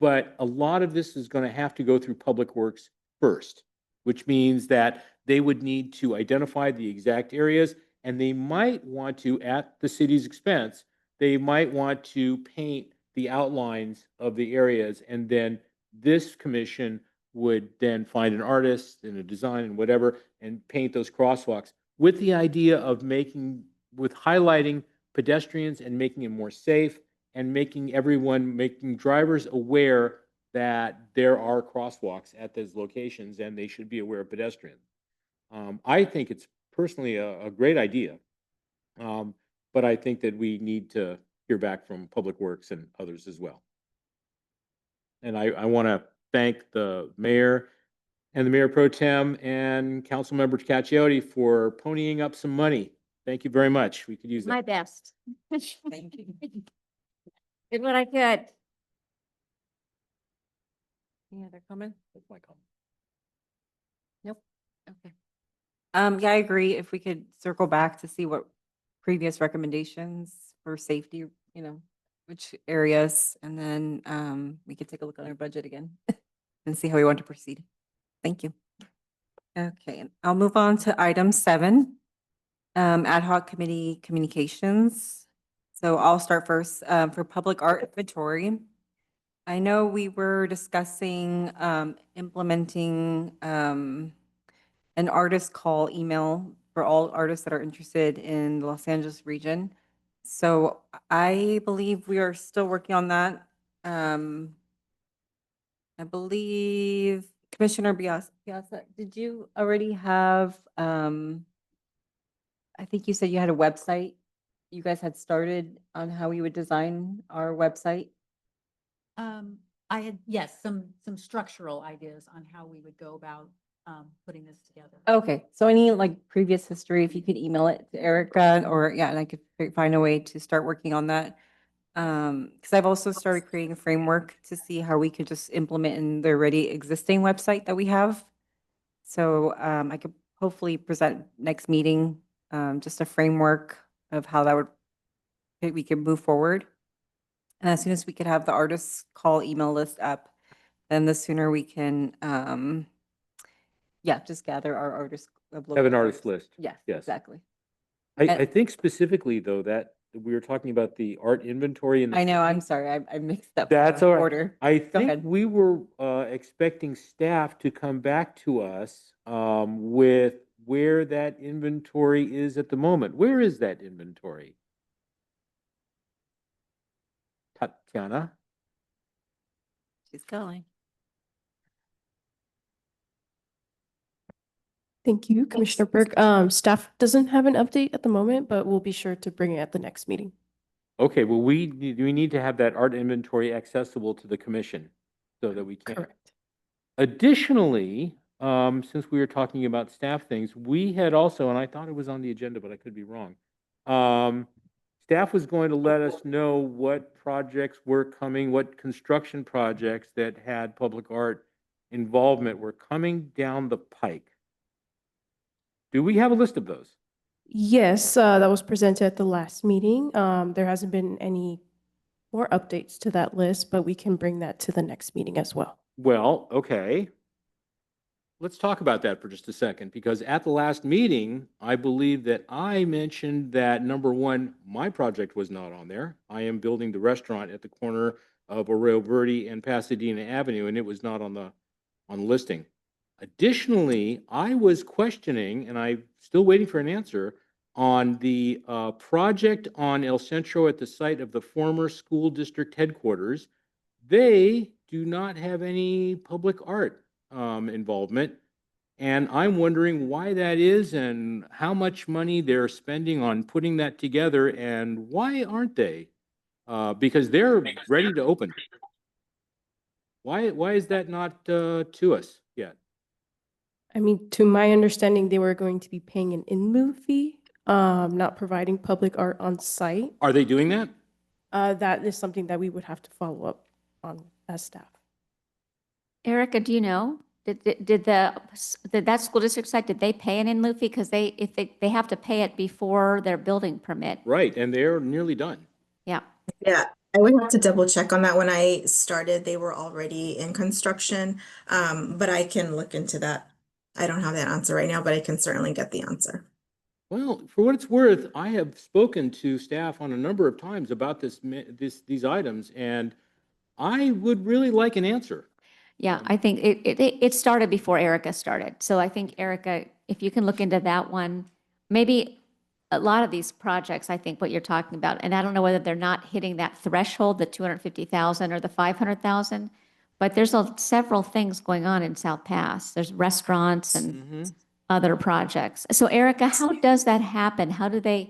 but a lot of this is going to have to go through Public Works first, which means that they would need to identify the exact areas, and they might want to, at the city's expense, they might want to paint the outlines of the areas, and then this commission would then find an artist and a design and whatever and paint those crosswalks with the idea of highlighting pedestrians and making it more safe and making drivers aware that there are crosswalks at those locations and they should be aware of pedestrians. I think it's personally a great idea, but I think that we need to hear back from Public Works and others as well. And I want to thank the mayor and the mayor pro tem and Councilmember Cacciati for ponying up some money. Thank you very much. We could use that. My best. Thank you. Did what I could. Any other comments? That's my comment. Nope. Okay. Yeah, I agree. If we could circle back to see what previous recommendations for safety, which areas, and then we could take a look at our budget again and see how we want to proceed. Thank you. Okay, and I'll move on to item 7, ad hoc committee communications. So I'll start first for public art inventory. I know we were discussing implementing an artist call email for all artists that are interested in the Los Angeles region. So I believe we are still working on that. I believe Commissioner Piazza, did you already have, I think you said you had a website you guys had started on how we would design our website? I had, yes, some structural ideas on how we would go about putting this together. Okay, so any like previous history, if you could email it to Erica or, yeah, and I could find a way to start working on that. Because I've also started creating a framework to see how we could just implement in the already existing website that we have. So I could hopefully present next meeting, just a framework of how that would, we could move forward. And as soon as we could have the artists call email list up, then the sooner we can, yeah, just gather our artists. Have an artist list. Yes, Yes. exactly. I think specifically though, that we were talking about the art inventory and I know, I'm sorry, I mixed up. That's the all right. Order. I Go think ahead. we were expecting staff to come back to us with where that inventory is at the moment. Where is that inventory? Tatiana? She's going. Thank you, Commissioner Burke. Staff doesn't have an update at the moment, but we'll be sure to bring it at the next meeting. Okay, well, we need to have that art inventory accessible to the commission so that we can. Correct. Additionally, since we were talking about staff things, we had also, and I thought it was on the agenda, but I could be wrong. Staff was going to let us know what projects were coming, what construction projects that had public art involvement were coming down the pike. Do we have a list of those? Yes, that was presented at the last meeting. There hasn't been any more updates to that list, but we can bring that to the next meeting as well. Well, okay. Let's talk about that for just a second, because at the last meeting, I believe that I mentioned that number one, my project was not on there. I am building the restaurant at the corner of Arroyo Verde and Pasadena Avenue, and it was not on the listing. Additionally, I was questioning, and I'm still waiting for an answer, on the project on El Centro at the site of the former school district headquarters. They do not have any public art involvement. And I'm wondering why that is and how much money they're spending on putting that together and why aren't they? Because they're ready to open. Why is that not to us yet? I mean, to my understanding, they were going to be paying an in lieu fee, not providing public art on site. Are they doing that? That is something that we would have to follow up on as staff. Erica, do you know, did that school district site, did they pay an in lieu fee? Because if they have to pay it before their building permit. Right, and they're nearly done. Yeah. Yeah, I would have to double check on that. When I started, they were already in construction, but I can look into that. I don't have that answer right now, but I can certainly get the answer. Well, for what it's worth, I have spoken to staff on a number of times about these items, and I would really like an answer. Yeah, I think it started before Erica started. So I think, Erica, if you can look into that one, maybe a lot of these projects, I think what you're talking about, and I don't know whether they're not hitting that threshold, the 250,000 or the 500,000, but there's several things going on in South Pass. There's restaurants and other projects. So Erica, how does that happen? How do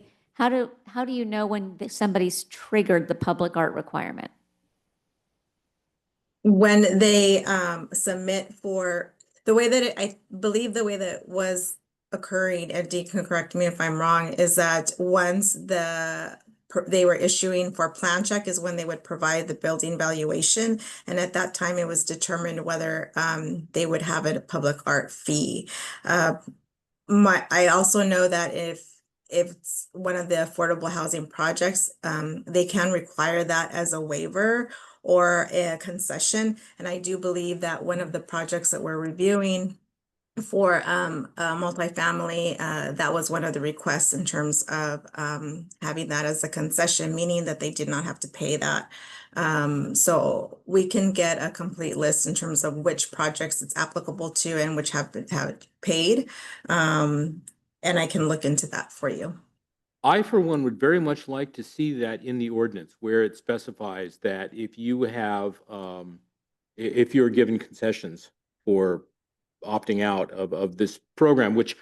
you know when somebody's triggered the public art requirement? When they submit for the way that I believe the way that it was occurring, and Dee can correct me if I'm wrong, is that once the they were issuing for plan check is when they would provide the building valuation. And at that time, it was determined whether they would have a public art fee. I also know that if it's one of the affordable housing projects, they can require that as a waiver or a concession. And I do believe that one of the projects that we're reviewing for multifamily, that was one of the requests in terms of having that as a concession, meaning that they did not have to pay that. So we can get a complete list in terms of which projects it's applicable to and which have paid. And I can look into that for you. I, for one, would very much like to see that in the ordinance where it specifies that if you have, if you're given concessions for opting out of this program, which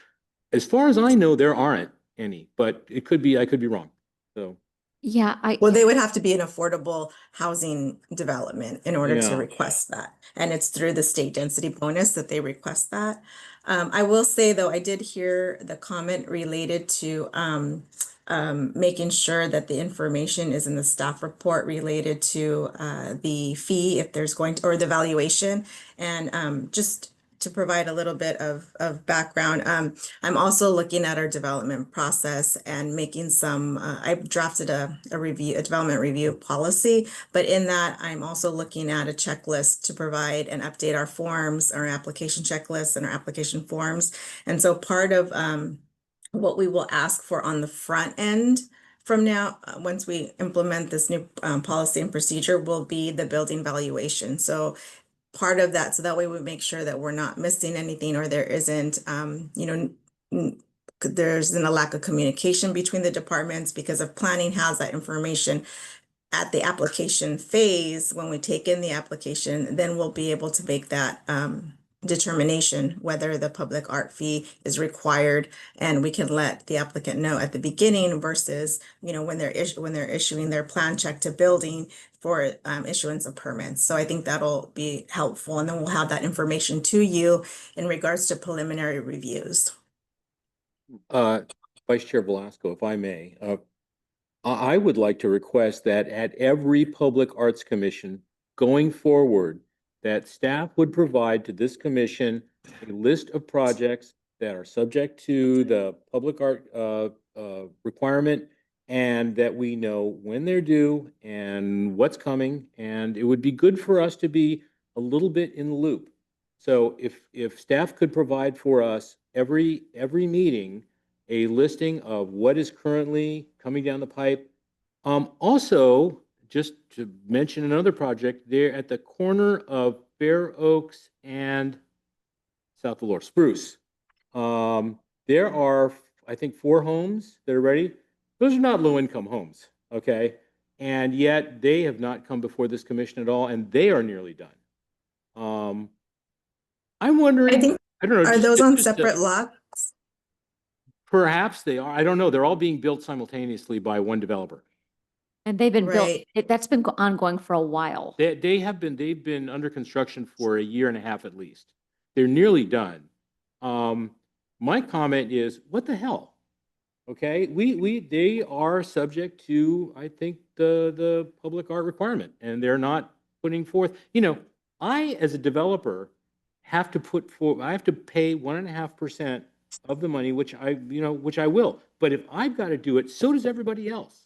as far as I know, there aren't any, but it could be, I could be wrong. So, Yeah, Well, they would have to be an affordable housing development in order to Yeah. request that. And it's through the state density bonus that they request that. I will say, though, I did hear the comment related to making sure that the information is in the staff report related to the fee if there's going to, or the valuation. And just to provide a little bit of background, I'm also looking at our development process and making some, I drafted a development review policy, but in that I'm also looking at a checklist to provide and update our forms, our application checklists and our application forms. And so part of what we will ask for on the front end from now, once we implement this new policy and procedure, will be the building valuation. So part of that, so that way we make sure that we're not missing anything or there isn't, there isn't a lack of communication between the departments, because if planning has that information at the application phase, when we take in the application, then we'll be able to make that determination whether the public art fee is required, and we can let the applicant know at the beginning versus, when they're issuing their plan check to building for issuance of permits. So I think that'll be helpful, and then we'll have that information to you in regards to preliminary reviews. Vice Chair Velasco, if I may, I would like to request that at every Public Arts Commission going forward, that staff would provide to this commission a list of projects that are subject to the public art requirement, and that we know when they're due and what's coming. And it would be good for us to be a little bit in the loop. So if staff could provide for us every meeting a listing of what is currently coming down the pipe. Also, just to mention another project, there at the corner of Fair Oaks and South Valor, Spruce. There are, I think, 4 homes that are ready. Those are not low-income homes, okay? And yet they have not come before this commission at all, and they are nearly done. I'm wondering, I don't know. Are those on separate lots? Perhaps they are. I don't know. They're all being built simultaneously by one developer. and they've been built, Right. that's been ongoing for a while. They've been under construction for a year and a half at least. They're nearly done. My comment is, what the hell? Okay, they are subject to, I think, the public art requirement, and they're not putting forth, I, as a developer, have to pay 1.5% of the money, which I will. But if I've got to do it, so does everybody else.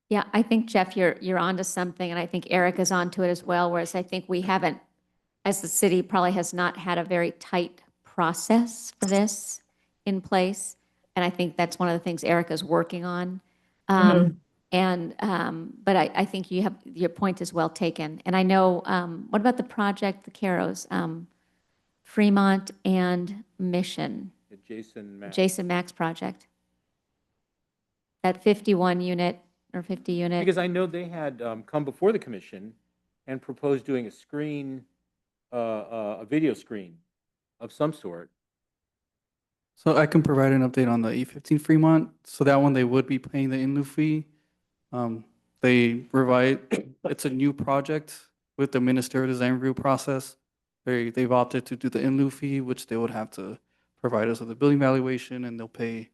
Yeah, I think, Jeff, you're onto something, and I think Eric is onto it as well, whereas I think we haven't, as the city probably has not had a very tight process for this in place. And I think that's one of the things Eric is working on. But I think your point is well taken. And I know, what about the project, the Caros, Fremont and Mission, Jason Max project? That 51 unit or 50 unit? Because I know they had come before the commission and proposed doing a screen, a video screen of some sort. So I can provide an update on the E15 Fremont. So that one, they would be paying the in-lieu fee. It's a new project with the ministerial design review process. They've opted to do the in-lieu fee, which they would have to provide us with a building valuation, and they'll pay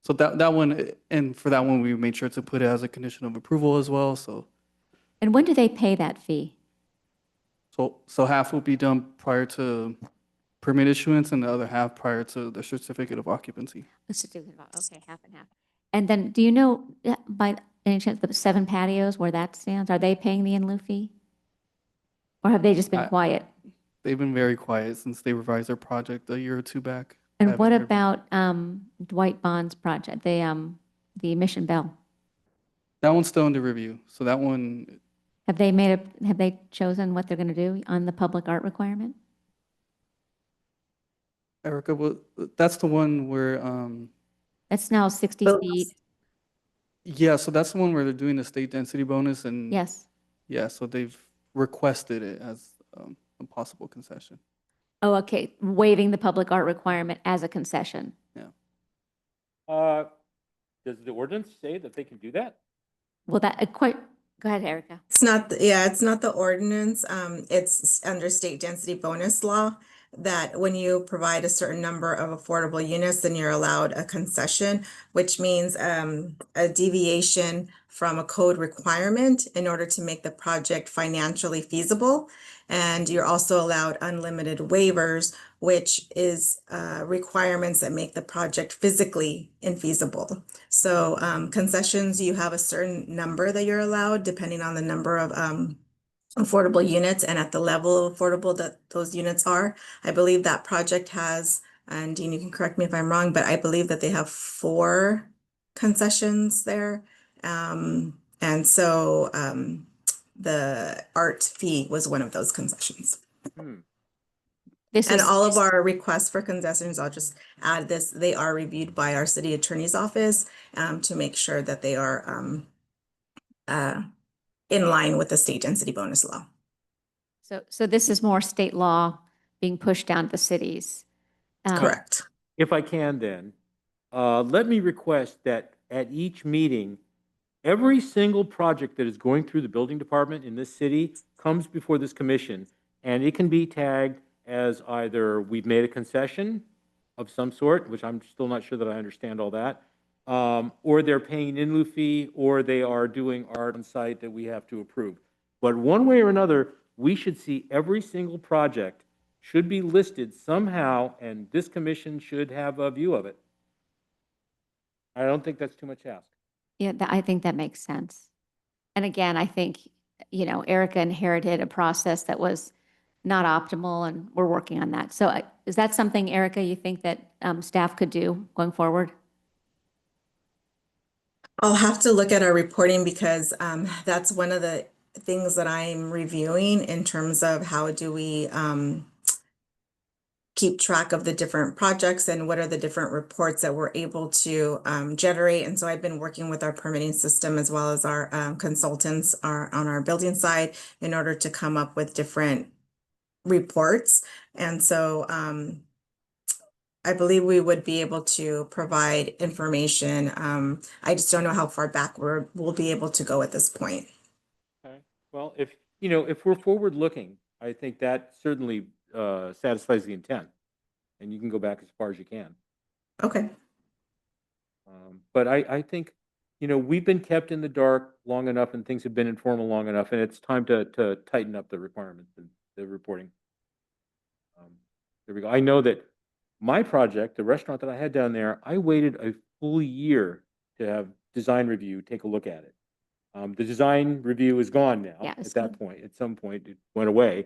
So that one, and for that one, we made sure to put it as a condition of approval as well. And when do they pay that fee? So half will be done prior to permit issuance and the other half prior to the certificate of occupancy. Okay, half and half. And then, do you know, by any chance, the 7 patios, where that stands? Are they paying the in lieu fee? Or have they just been quiet? They've been very quiet since they revised their project a year or two back. I And haven't what heard- about Dwight Bond's project, the Mission Bell? That one's still under review. So that one, Have they chosen what they're going to do on the public art requirement? Erica, that's the one where, That's now 60 Well, feet. yeah, so that's the one where they're doing the state density bonus and. Yes. Yeah, so they've requested it as a possible concession. Oh, okay, waiving the public art requirement as a concession. Does the ordinance say that they can do that? Well, go ahead, Erica. It's not, yeah, it's not the ordinance. It's under state density bonus law that when you provide a certain number of affordable units, then you're allowed a concession, which means a deviation from a code requirement in order to make the project financially feasible. And you're also allowed unlimited waivers, which is requirements that make the project physically infeasible. So concessions, you have a certain number that you're allowed depending on the number of affordable units and at the level of affordable that those units are. I believe that project has, and Dean, you can correct me if I'm wrong, but I believe that they have 4 concessions there. And so the art fee was one of those concessions. And all of our requests for concessions, I'll just add this, they are reviewed by our city attorney's office to make sure that they are in line with the state density bonus law. So this is more state law being pushed down to the cities. Correct. If I can then, let me request that at each meeting, every single project that is going through the building department in this city comes before this commission, and it can be tagged as either we've made a concession of some sort, which I'm still not sure that I understand all that, or they're paying an in lieu fee, or they are doing art on site that we have to approve. But one way or another, we should see every single project should be listed somehow, and this commission should have a view of it. I don't think that's too much ask. Yeah, I think that makes sense. And again, I think, Erica inherited a process that was not optimal, and we're working on that. So is that something, Erica, you think that staff could do going forward? I'll have to look at our reporting because that's one of the things that I'm reviewing in terms of how do we keep track of the different projects and what are the different reports that we're able to generate. And so I've been working with our permitting system as well as our consultants on our building side in order to come up with different reports. And so I believe we would be able to provide information. I just don't know how far back we'll be able to go at this point. Okay. Well, if we're forward looking, I think that certainly satisfies the intent, and you can go back as far as you can. Okay. But I think, we've been kept in the dark long enough, and things have been informal long enough, and it's time to tighten up the requirements and the reporting. There we go. I know that my project, the restaurant that I had down there, I waited a full year to have design review take a look at it. The design review is gone now. Yeah, At it's that point, at some point, it went away.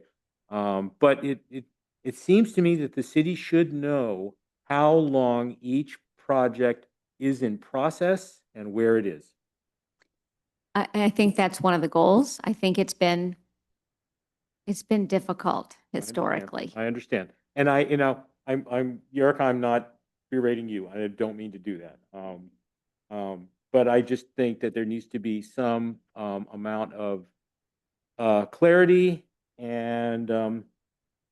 But it seems to me that the city should know how long each project is in process and where it is. I think that's one of the goals. I think it's been difficult I understand. historically. I understand. And I'm Erica, I'm not berating you. I don't mean to do that. But I just think that there needs to be some amount of clarity and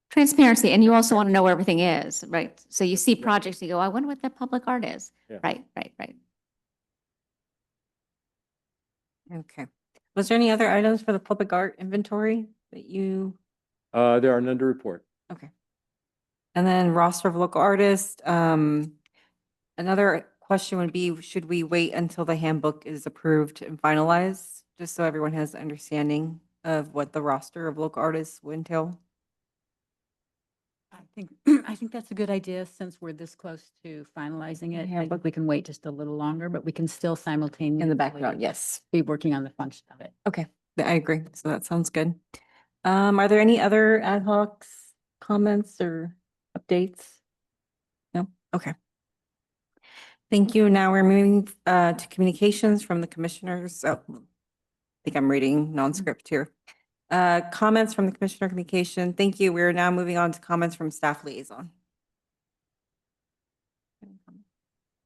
Transparency, and you also want to know where everything is, right? So you see projects, you go, I wonder what that public art is. Yeah. Right. Okay. Was there any other items for the public art inventory that you? there are none to report. Okay. And then roster of local artists. Another question would be, should we wait until the handbook is approved and finalized? Just so everyone has understanding of what the roster of local artists would entail? I think, I think that's a good idea since we're this close to finalizing it. I Handbook. think we can wait just a little longer, but we can still simultaneously. In the background, yes. Be working on the function of it. Okay, I agree. So that sounds good. Are there any other ad hocs, comments or updates? No? Okay. Thank you. Now we're moving to communications from the commissioners. Oh, I think I'm reading non-script here. Comments from the Commissioner of Communication. Thank you. We're now moving on to comments from staff liaison.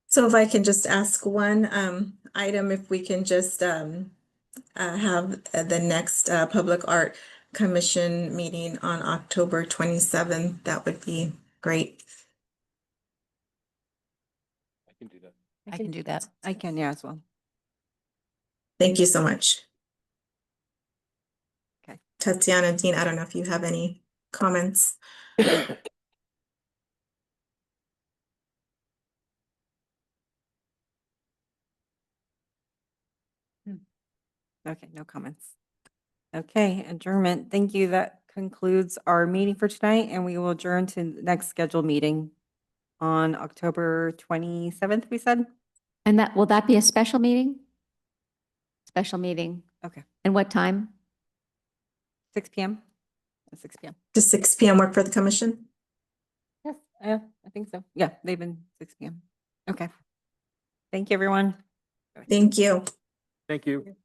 So if I can just ask one item, if we can just have the next Public Art Commission meeting on October 27th, that would be great. I can do that. I can do that. I can, yeah, as well. Thank you so much. Okay. Tatiana, Dean, I don't know if you have any comments. Okay, no comments. Okay, adjournment. Thank you. That concludes our meeting for tonight, and we will adjourn to the next scheduled meeting on October 27th, we said? And will that be a special meeting? Special meeting. Okay, And what time? 6 p.m. 6 p.m. Does 6 p.m. work for the commission? Yes, I think so. Yeah, they've been 6 p.m. Okay. Thank you, everyone. Thank you. Thank you.